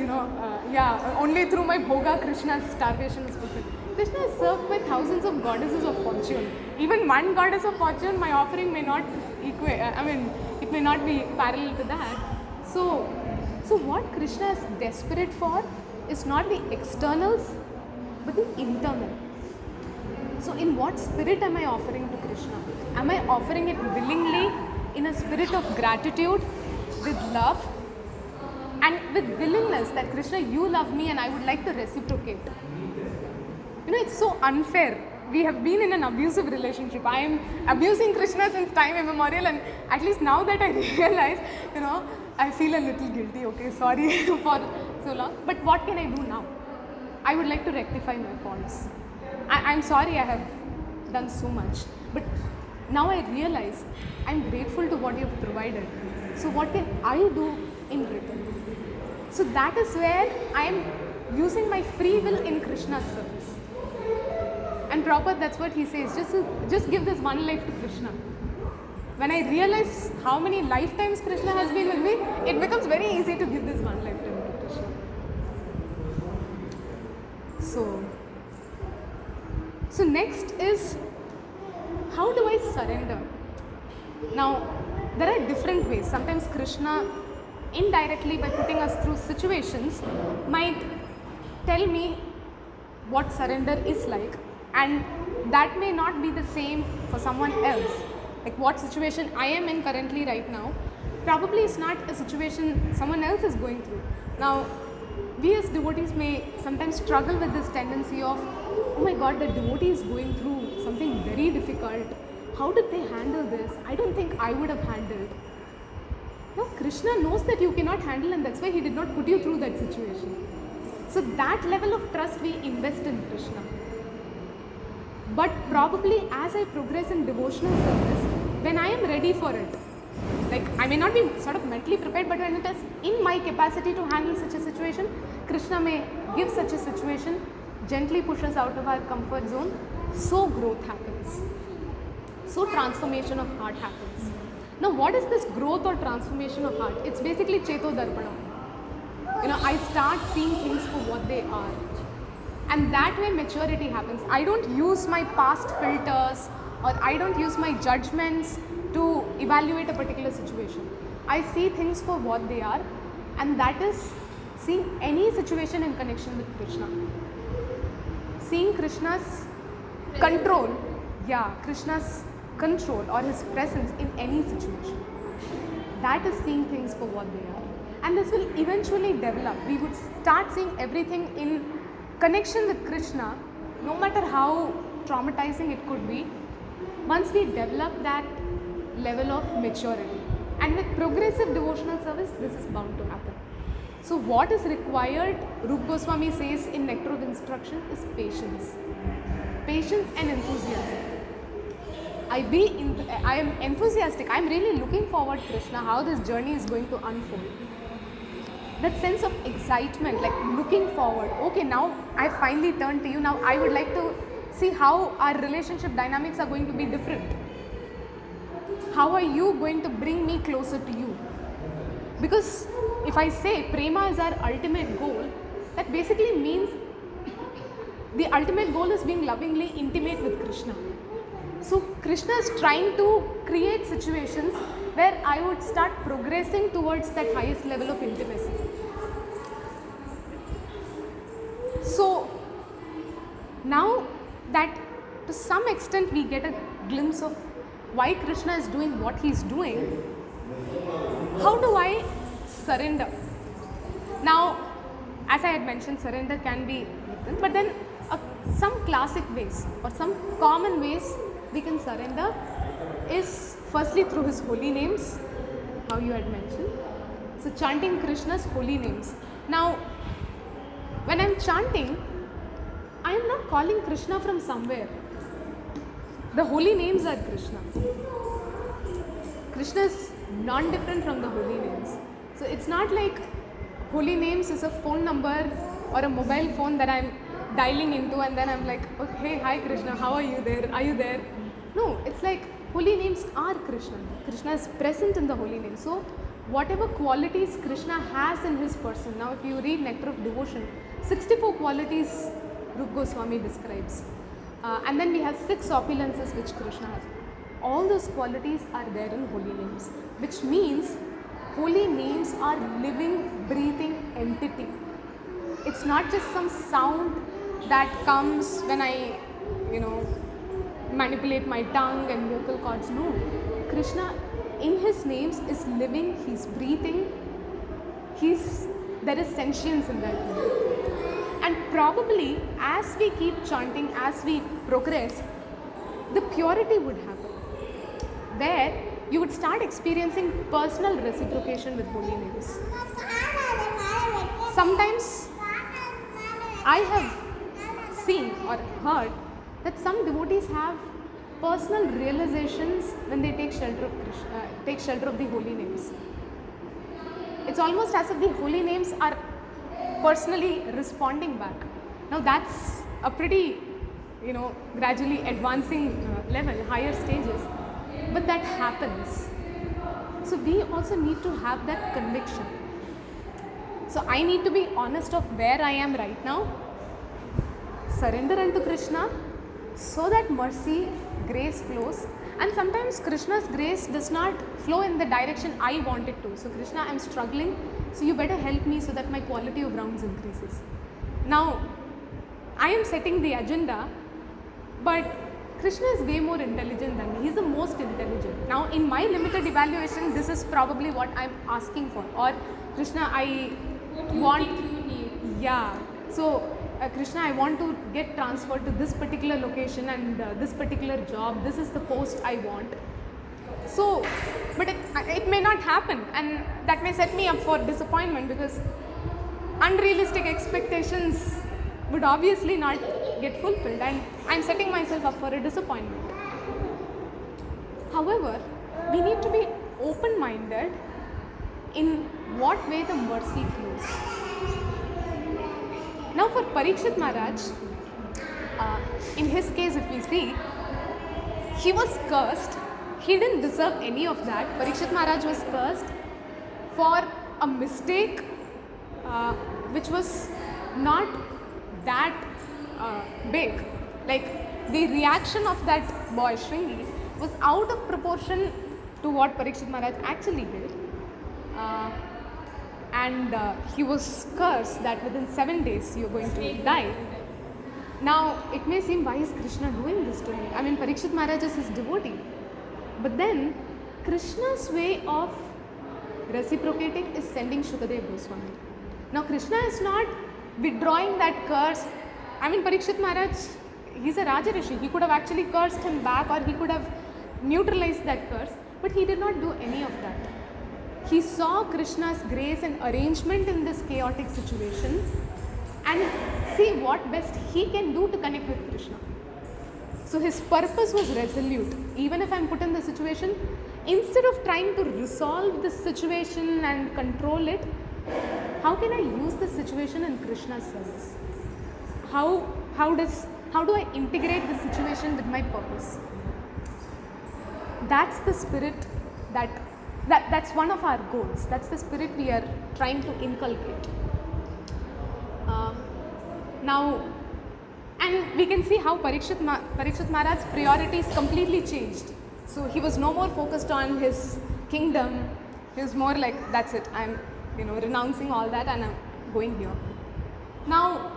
only through my bhoga Krishna's starvation is fulfilled. Krishna is served by thousands of goddesses of fortune. Even one goddess of fortune, my offering may not it may not be parallel to that. So what Krishna is desperate for is not the externals, but the internal. So in what spirit am I offering to Krishna? Am I offering it willingly, in a spirit of gratitude, with love, and with willingness that Krishna, you love me and I would like to reciprocate? It's so unfair. We have been in an abusive relationship. I am abusing Krishna since time immemorial, and at least now that I realize, I feel a little guilty. Okay, sorry for so long. But what can I do now? I would like to rectify my faults. I'm sorry I have done so much. But now I realize I'm grateful to what you have provided. So what can I do in return? So that is where I am using my free will in Krishna's service. And Prabhupada, that's what he says, just give this one life to Krishna. When I realize how many lifetimes Krishna has been with me, it becomes very easy to give this one lifetime to Krishna. So next is, how do I surrender? Now, there are different ways. Sometimes Krishna, indirectly by putting us through situations, might tell me what surrender is like, and that may not be the same for someone else. Like what situation I am in currently right now, probably is not a situation someone else is going through. Now, we as devotees may sometimes struggle with this tendency of, oh my God, the devotee is going through something very difficult. How did they handle this? I don't think I would have handled. No, Krishna knows that you cannot handle, and that's why he did not put you through that situation. So that level of trust we invest in Krishna. But probably as I progress in devotional service, when I am ready for it, like I may not be sort of mentally prepared, but when it is in my capacity to handle such a situation, Krishna may give such a situation, gently push us out of our comfort zone, so growth happens. So transformation of heart happens. Now what is this growth or transformation of heart? It's basically Cheto Darpana. I start seeing things for what they are. And that way maturity happens. I don't use my past filters or I don't use my judgments to evaluate a particular situation. I see things for what they are, and that is seeing any situation in connection with Krishna. Seeing Krishna's control, Krishna's control or his presence in any situation. That is seeing things for what they are. And this will eventually develop. We would start seeing everything in connection with Krishna, no matter how traumatizing it could be, once we develop that level of maturity. And with progressive devotional service, this is bound to happen. So what is required, Rupa Goswami says in Nectar of Instruction, is patience. Patience and enthusiasm. I am enthusiastic. I am really looking forward to Krishna, how this journey is going to unfold. That sense of excitement, like looking forward. Okay, now I finally turned to you. Now I would like to see how our relationship dynamics are going to be different. How are you going to bring me closer to you? Because if I say prema is our ultimate goal, that basically means the ultimate goal is being lovingly intimate with Krishna. So Krishna is trying to create situations where I would start progressing towards that highest level of intimacy. So now that to some extent we get a glimpse of why Krishna is doing what he is doing, how do I surrender? Now, as I had mentioned, surrender can be different, but then some classic ways or some common ways we can surrender is firstly through his holy names, how you had mentioned. So chanting Krishna's holy names. Now, when I am chanting, I am not calling Krishna from somewhere. The holy names are Krishna. Krishna is non-different from the holy names. So it's not like holy names is a phone number or a mobile phone that I'm dialing into and then I'm like, okay, hey, hi Krishna, how are you there? Are you there? No, it's like holy names are Krishna. Krishna is present in the holy names. So whatever qualities Krishna has in his person, now if you read Nectar of Devotion, 64 qualities Rupa Goswami describes. And then we have 6 opulences which Krishna has. All those qualities are there in holy names, which means holy names are living, breathing entity. It's not just some sound that comes when I, manipulate my tongue and vocal cords. No, Krishna in his names is living, he's breathing, there is sentience in that name. And probably as we keep chanting, as we progress, the purity would happen. Where you would start experiencing personal reciprocation with holy names. Sometimes I have seen or heard that some devotees have personal realizations when they take shelter of Krishna, take shelter of the holy names. It's almost as if the holy names are personally responding back. Now that's a pretty, gradually advancing level, higher stages. But that happens. So we also need to have that conviction. So I need to be honest of where I am right now, surrender unto Krishna so that mercy, grace flows. And sometimes Krishna's grace does not flow in the direction I want it to. So Krishna, I'm struggling, so you better help me so that my quality of rounds increases. Now, I am setting the agenda, but Krishna is way more intelligent than me. He is the most intelligent. Now, in my limited evaluation, this is probably what I'm asking for. Or, Krishna, I want... you need. Yeah. So, Krishna, I want to get transferred to this particular location and this particular job. This is the post I want. So, but it may not happen, and that may set me up for disappointment, because unrealistic expectations would obviously not get fulfilled, and I'm setting myself up for a disappointment. However, we need to be open-minded in what way the mercy flows. Now for Parikshit Maharaj, in his case if we see, he was cursed. He didn't deserve any of that. Parikshit Maharaj was cursed for a mistake which was not that big. Like the reaction of that boy Shringi was out of proportion to what Parikshit Maharaj actually did. And he was cursed that within 7 days you are going to die. Now it may seem, why is Krishna doing this to me? I mean, Parikshit Maharaj is his devotee. But then Krishna's way of reciprocating is sending Shukadeva Goswami. Now Krishna is not withdrawing that curse. I mean, Parikshit Maharaj, he's a Raja Rishi. He could have actually cursed him back, or he could have neutralized that curse. But he did not do any of that. He saw Krishna's grace and arrangement in this chaotic situation and see what best he can do to connect with Krishna. So his purpose was resolute. Even if I'm put in the situation, instead of trying to resolve this situation and control it, how can I use this situation in Krishna's service? How do I integrate the situation with my purpose? That's the spirit that's one of our goals. That's the spirit we are trying to inculcate. Now, and we can see how Parikshit Maharaj's priorities completely changed. So he was no more focused on his kingdom. He was more like, that's it, I'm renouncing all that and I'm going here. Now,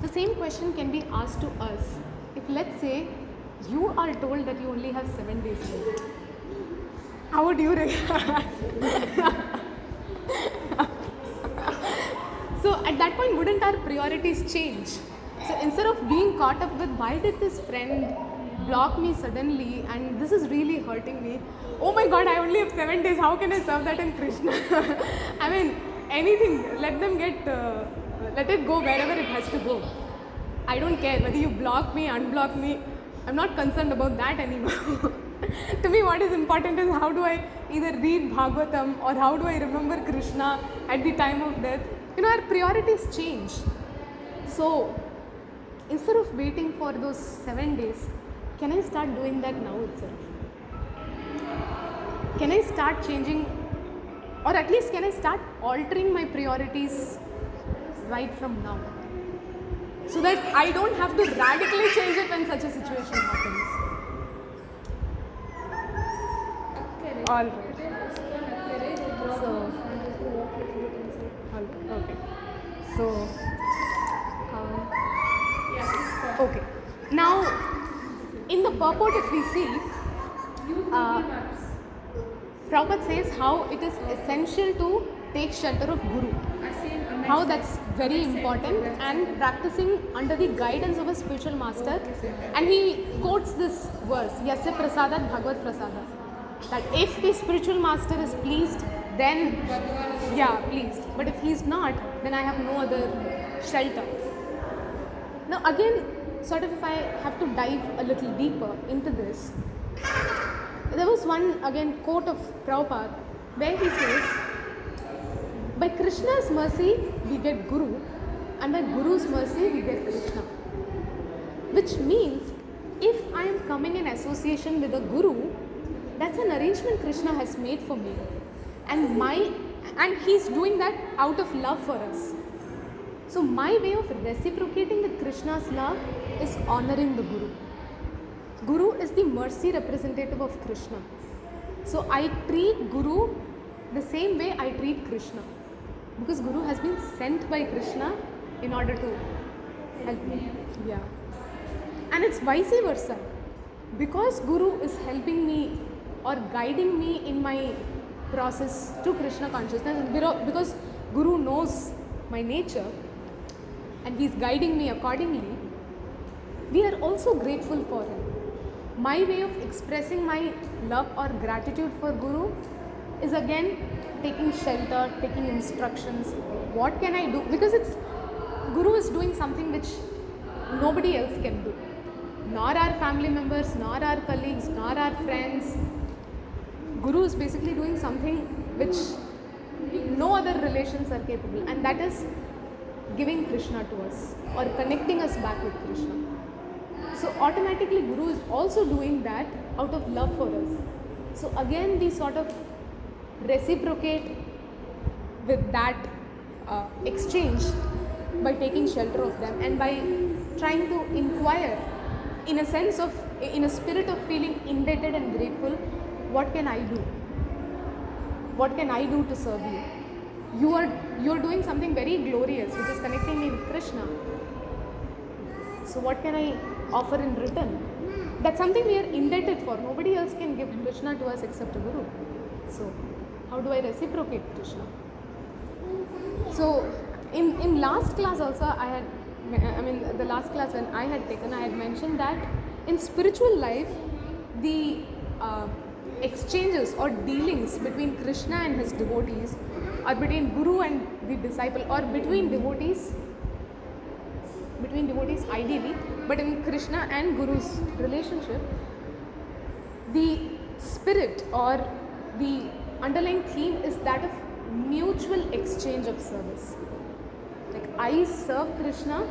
the same question can be asked to us. If let's say you are told that you only have 7 days left, how would you react? So at that point, wouldn't our priorities change? So instead of being caught up with, why did this friend block me suddenly and this is really hurting me? Oh my God, I only have 7 days. How can I serve that in Krishna? I mean, anything. Let them let it go wherever it has to go. I don't care whether you block me, unblock me. I'm not concerned about that anymore. To me, what is important is how do I either read Bhagavatam or how do I remember Krishna at the time of death. Our priorities change. So, instead of waiting for those 7 days, can I start doing that now itself? Can I start changing, or at least can I start altering my priorities right from now? So that I don't have to radically change it when such a situation happens. All right. Okay. So, okay. Now, in the purport, if we see, Prabhupada says how it is essential to take shelter of Guru. How that's very important, and practicing under the guidance of a spiritual master. And he quotes this verse, Yasya Prasadat Bhagavad Prasadat. That if the spiritual master is pleased, then pleased. But if he is not, then I have no other shelter. Now again, sort of if I have to dive a little deeper into this, there was one again quote of Prabhupada where he says, by Krishna's mercy we get Guru, and by Guru's mercy we get Krishna. Which means if I am coming in association with a Guru, that's an arrangement Krishna has made for me, and he's doing that out of love for us. So my way of reciprocating the Krishna's love is honoring the Guru. Guru is the mercy representative of Krishna. So I treat Guru the same way I treat Krishna, because Guru has been sent by Krishna in order to help me. Yeah. And it's vice versa. Because Guru is helping me or guiding me in my process to Krishna consciousness, because Guru knows my nature and he's guiding me accordingly, we are also grateful for him. My way of expressing my love or gratitude for Guru is again taking shelter, taking instructions. What can I do? Because Guru is doing something which nobody else can do. Nor our family members, nor our colleagues, nor our friends. Guru is basically doing something which no other relations are capable, and that is giving Krishna to us or connecting us back with Krishna. So automatically Guru is also doing that out of love for us. So again we sort of reciprocate with that exchange by taking shelter of them and by trying to inquire in a spirit of feeling indebted and grateful. What can I do? What can I do to serve you? You are doing something very glorious, which is connecting me with Krishna. So what can I offer in return? That's something we are indebted for. Nobody else can give Krishna to us except a Guru. So how do I reciprocate Krishna? So in last class also the last class when I had taken, I had mentioned that in spiritual life, the exchanges or dealings between Krishna and his devotees, or between Guru and the disciple, or between devotees ideally, but in Krishna and Guru's relationship, the spirit or the underlying theme is that of mutual exchange of service. Like I serve Krishna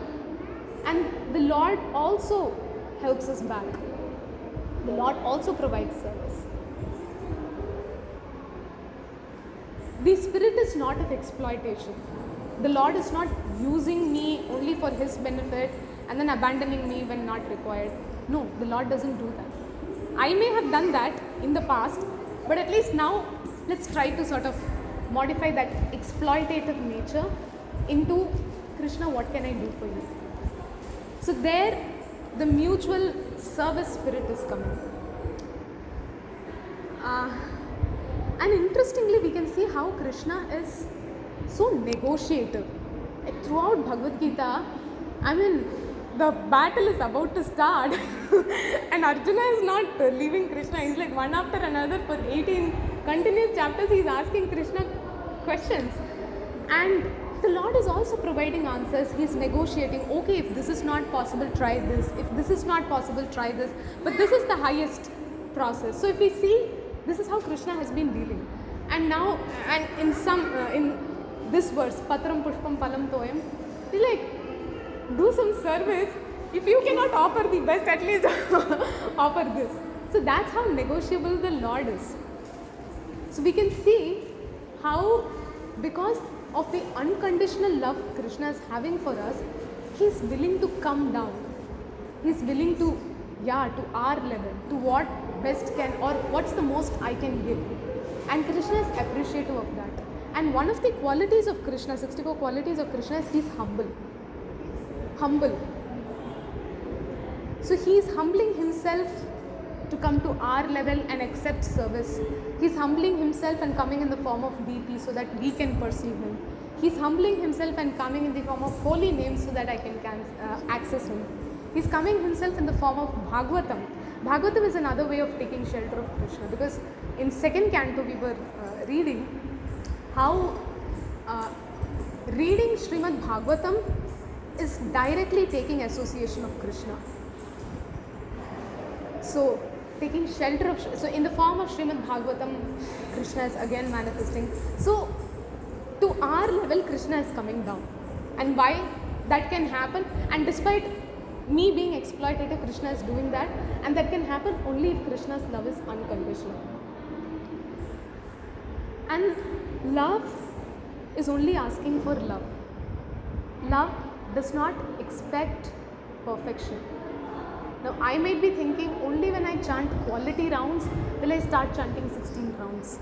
and the Lord also helps us back. The Lord also provides service. The spirit is not of exploitation. The Lord is not using me only for his benefit and then abandoning me when not required. No, the Lord doesn't do that. I may have done that in the past, but at least now let's try to sort of modify that exploitative nature into Krishna, what can I do for you? So there the mutual service spirit is coming. And interestingly, we can see how Krishna is so negotiative. Like throughout Bhagavad Gita, the battle is about to start and Arjuna is not leaving Krishna. He's like one after another for 18 continuous chapters he's asking Krishna questions, and the Lord is also providing answers. He's negotiating. Okay, if this is not possible, try this. If this is not possible, try this. But this is the highest. process. So if we see, this is how Krishna has been dealing. And now, and in this verse, Patram Pushpam Palam Toyam, he's like, do some service. If you cannot offer the best, at least offer this. So that's how negotiable the Lord is. So we can see how, because of the unconditional love Krishna is having for us, He's willing to come down. He's willing to, to our level, to what best can, or what's the most I can give. And Krishna is appreciative of that. And one of the qualities of Krishna, 64 qualities of Krishna, is He's humble. Humble. So He's humbling Himself to come to our level and accept service. He's humbling Himself and coming in the form of deity so that we can perceive Him. He's humbling Himself and coming in the form of holy names so that I can access Him. He's coming Himself in the form of Bhagavatam. Bhagavatam is another way of taking shelter of Krishna, because in second canto we were reading how reading Srimad Bhagavatam is directly taking association of Krishna. So taking shelter of, so in the form of Srimad Bhagavatam, Krishna is again manifesting. So to our level, Krishna is coming down. And why that can happen? And despite me being exploitative, Krishna is doing that. And that can happen only if Krishna's love is unconditional. And love is only asking for love. Love does not expect perfection. Now I might be thinking, only when I chant quality rounds will I start chanting 16 rounds.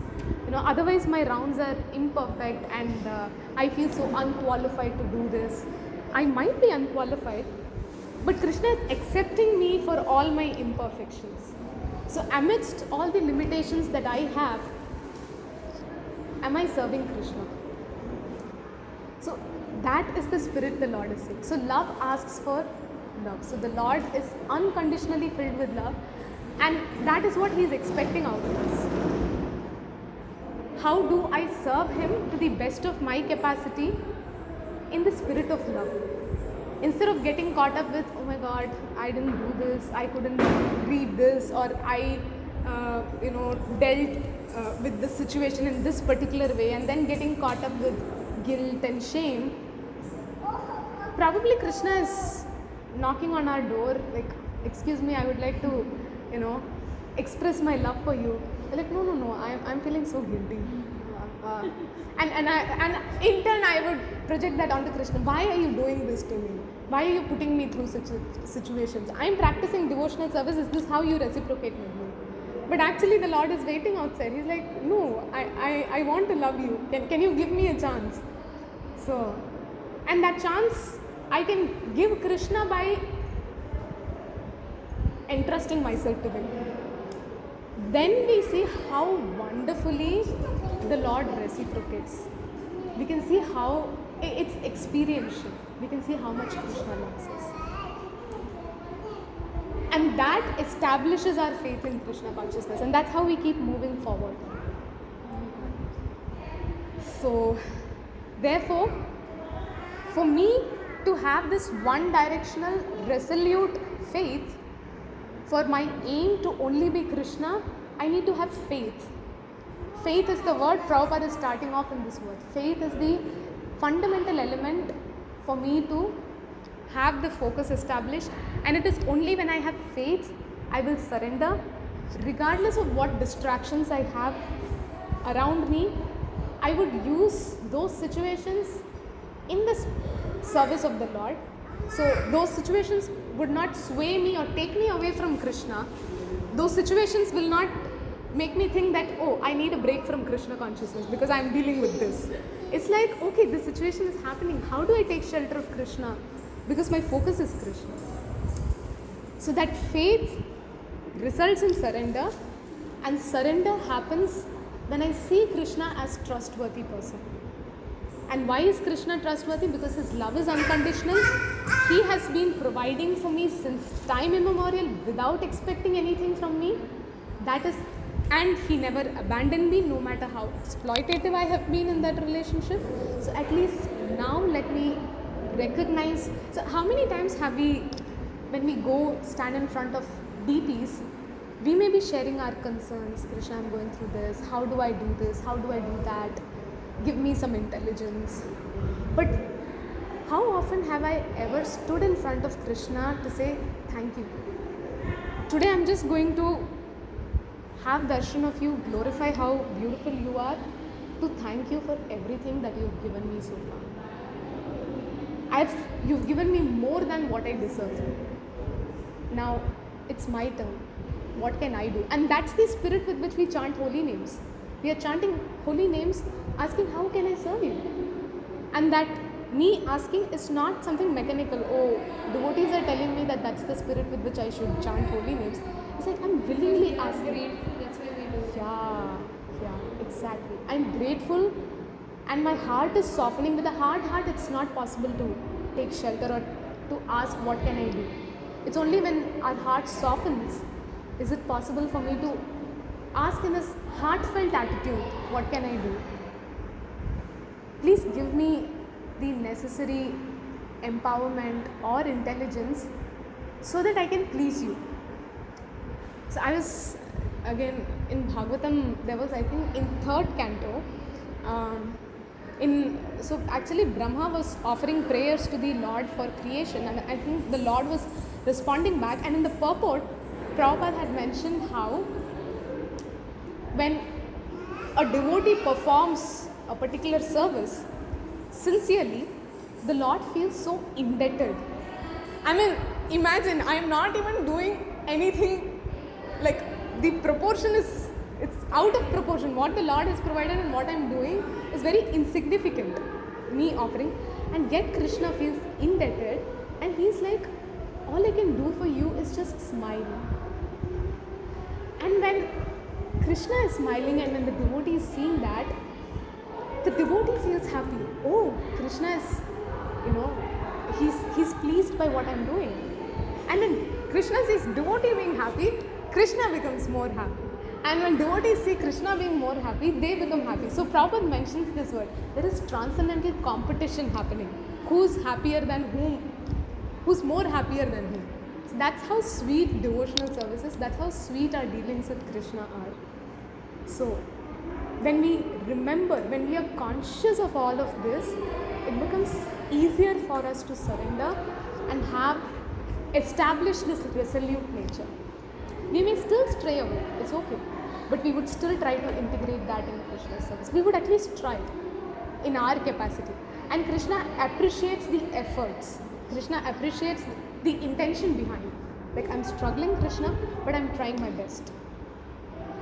Otherwise my rounds are imperfect and I feel so unqualified to do this. I might be unqualified, but Krishna is accepting me for all my imperfections. So amidst all the limitations that I have, am I serving Krishna? So that is the spirit the Lord is saying. So love asks for love. So the Lord is unconditionally filled with love, and that is what He is expecting out of us. How do I serve Him to the best of my capacity? In the spirit of love. Instead of getting caught up with, oh my God, I didn't do this, I couldn't read this, or I dealt with the situation in this particular way, and then getting caught up with guilt and shame. Probably Krishna is knocking on our door, like, excuse me, I would like to, express my love for you. We're like, no, I'm feeling so guilty. And in turn I would project that onto Krishna. Why are you doing this to me? Why are you putting me through such situations? I'm practicing devotional service. Is this how you reciprocate with me? But actually the Lord is waiting outside. He's like, no, I want to love you. Can you give me a chance? So, and that chance I can give Krishna by entrusting myself to Him. Then we see how wonderfully the Lord reciprocates. We can see how it's experiential. We can see how much Krishna loves us. And that establishes our faith in Krishna consciousness, and that's how we keep moving forward. So, therefore, for me to have this one directional, resolute faith, for my aim to only be Krishna, I need to have faith. Faith is the word Prabhupada is starting off in this word. Faith is the fundamental element for me to have the focus established, and it is only when I have faith I will surrender, regardless of what distractions I have around me. I would use those situations in the service of the Lord. So those situations would not sway me or take me away from Krishna. Those situations will not make me think that, oh, I need a break from Krishna consciousness because I am dealing with this. It's like, okay, this situation is happening. How do I take shelter of Krishna? Because my focus is Krishna. So that faith results in surrender, and surrender happens when I see Krishna as trustworthy person. And why is Krishna trustworthy? Because His love is unconditional. He has been providing for me since time immemorial without expecting anything from me. That is, and He never abandoned me, no matter how exploitative I have been in that relationship. So at least now let me recognize. So how many times have we, when we go stand in front of deities, we may be sharing our concerns. Krishna, I'm going through this. How do I do this? How do I do that? Give me some intelligence. But how often have I ever stood in front of Krishna to say thank you? Today I'm just going to have darshan of you, glorify how beautiful you are, to thank you for everything that you've given me so far. You've given me more than what I deserve. Now it's my turn. What can I do? And that's the spirit with which we chant holy names. We are chanting holy names, asking, how can I serve you? And that me asking is not something mechanical. Oh, devotees are telling me that that's the spirit with which I should chant holy names. It's like I'm willingly asking. That's why we do. Yeah, exactly. I'm grateful, and my heart is softening. With a hard heart, it's not possible to take shelter or to ask, what can I do? It's only when our heart softens is it possible for me to ask in this heartfelt attitude, what can I do? Please give me the necessary empowerment or intelligence so that I can please you. So I was, again, in Bhagavatam, there was, I think, in 3rd canto, so actually Brahma was offering prayers to the Lord for creation, and I think the Lord was responding back, and in the purport, Prabhupada had mentioned how when a devotee performs a particular service sincerely, the Lord feels so indebted. I mean, imagine, I am not even doing anything, like the proportion is, it's out of proportion. What the Lord has provided and what I am doing is very insignificant, me offering, and yet Krishna feels indebted, and he's like, all I can do for you is just smile. And when Krishna is smiling and when the devotee is seeing that, the devotee feels happy. Oh, Krishna is, he's pleased by what I'm doing. And when Krishna sees devotee being happy, Krishna becomes more happy. And when devotees see Krishna being more happy, they become happy. So Prabhupada mentions this word. There is transcendental competition happening. Who's happier than whom? Who's more happier than whom? So that's how sweet devotional services, that's how sweet our dealings with Krishna are. So when we remember, when we are conscious of all of this, it becomes easier for us to surrender and have established this resolute nature. We may still stray away, it's okay, but we would still try to integrate that in Krishna's service. We would at least try in our capacity. And Krishna appreciates the efforts. Krishna appreciates the intention behind it. Like, I'm struggling, Krishna, but I'm trying my best.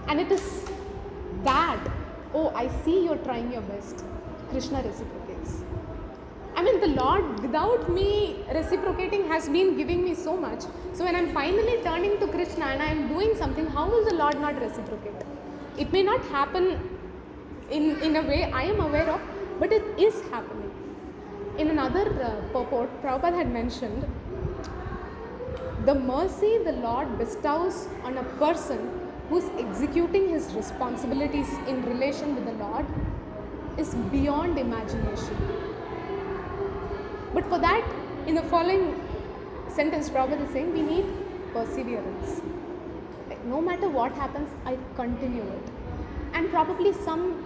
And it is that, oh, I see you're trying your best, Krishna reciprocates. I mean, the Lord, without me reciprocating, has been giving me so much. So when I'm finally turning to Krishna and I'm doing something, how will the Lord not reciprocate? It may not happen in a way I am aware of, but it is happening. In another purport, Prabhupada had mentioned, the mercy the Lord bestows on a person who is executing his responsibilities in relation with the Lord is beyond imagination. But for that, in the following sentence, Prabhupada is saying, we need perseverance. Like, no matter what happens, I continue it. And probably some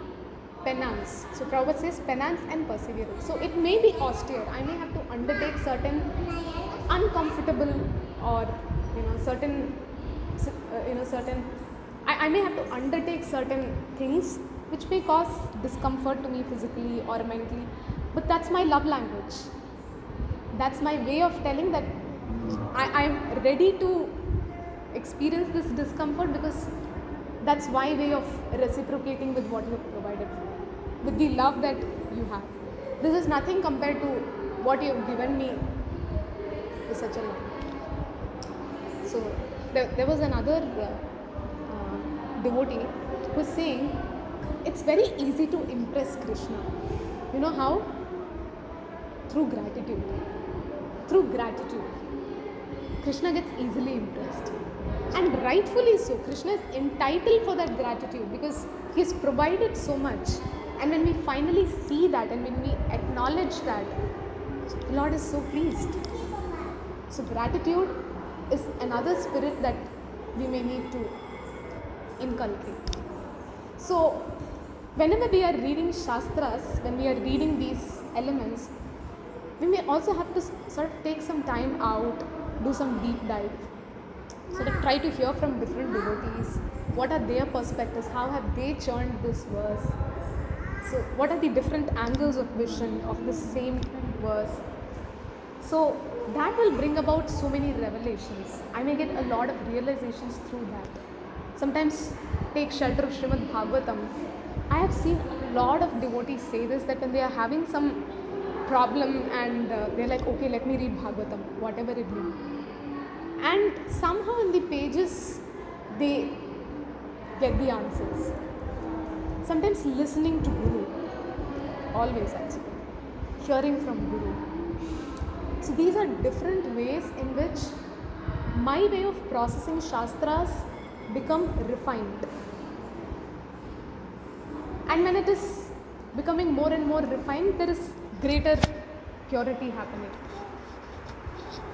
penance. So Prabhupada says penance and perseverance. So it may be austere. I may have to undertake certain uncomfortable or certain I may have to undertake certain things which may cause discomfort to me physically or mentally, but that's my love language. That's my way of telling that I'm ready to experience this discomfort, because that's my way of reciprocating with what you have provided for me, with the love that you have. This is nothing compared to what you have given me is such a love. So there was another devotee who was saying, it's very easy to impress Krishna. You know how? Through gratitude. Through gratitude. Krishna gets easily impressed. And rightfully so. Krishna is entitled for that gratitude because he has provided so much. And when we finally see that and when we acknowledge that, the Lord is so pleased. So gratitude is another spirit that we may need to inculcate. So whenever we are reading Shastras, when we are reading these elements, we may also have to sort of take some time out, do some deep dive, sort of try to hear from different devotees. What are their perspectives? How have they churned this verse? So what are the different angles of vision of the same verse? So that will bring about so many revelations. I may get a lot of realizations through that. Sometimes take shelter of Srimad Bhagavatam. I have seen a lot of devotees say this, that when they are having some problem and they're like, okay, let me read Bhagavatam, whatever it be. And somehow in the pages, they get the answers. Sometimes listening to Guru, always actually, hearing from Guru. So these are different ways in which my way of processing Shastras become refined. And when it is becoming more and more refined, there is greater purity happening.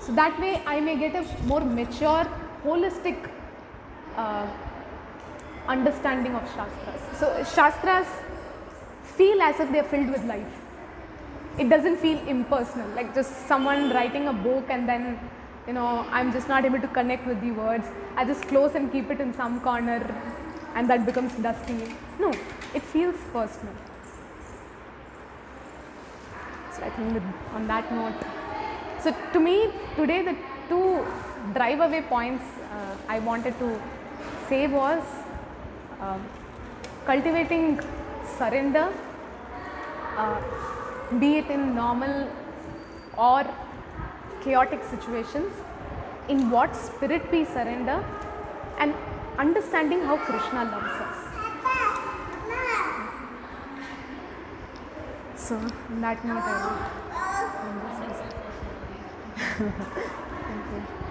So that way I may get a more mature, holistic understanding of Shastras. So Shastras feel as if they are filled with life. It doesn't feel impersonal, like just someone writing a book and then, I'm just not able to connect with the words. I just close and keep it in some corner and that becomes dusty. No, it feels personal. So I think on that note, so to me today the two drive away points I wanted to say was cultivating surrender, be it in normal or chaotic situations, in what spirit we surrender, and understanding how Krishna loves us. So on that note I will end this. Thank you.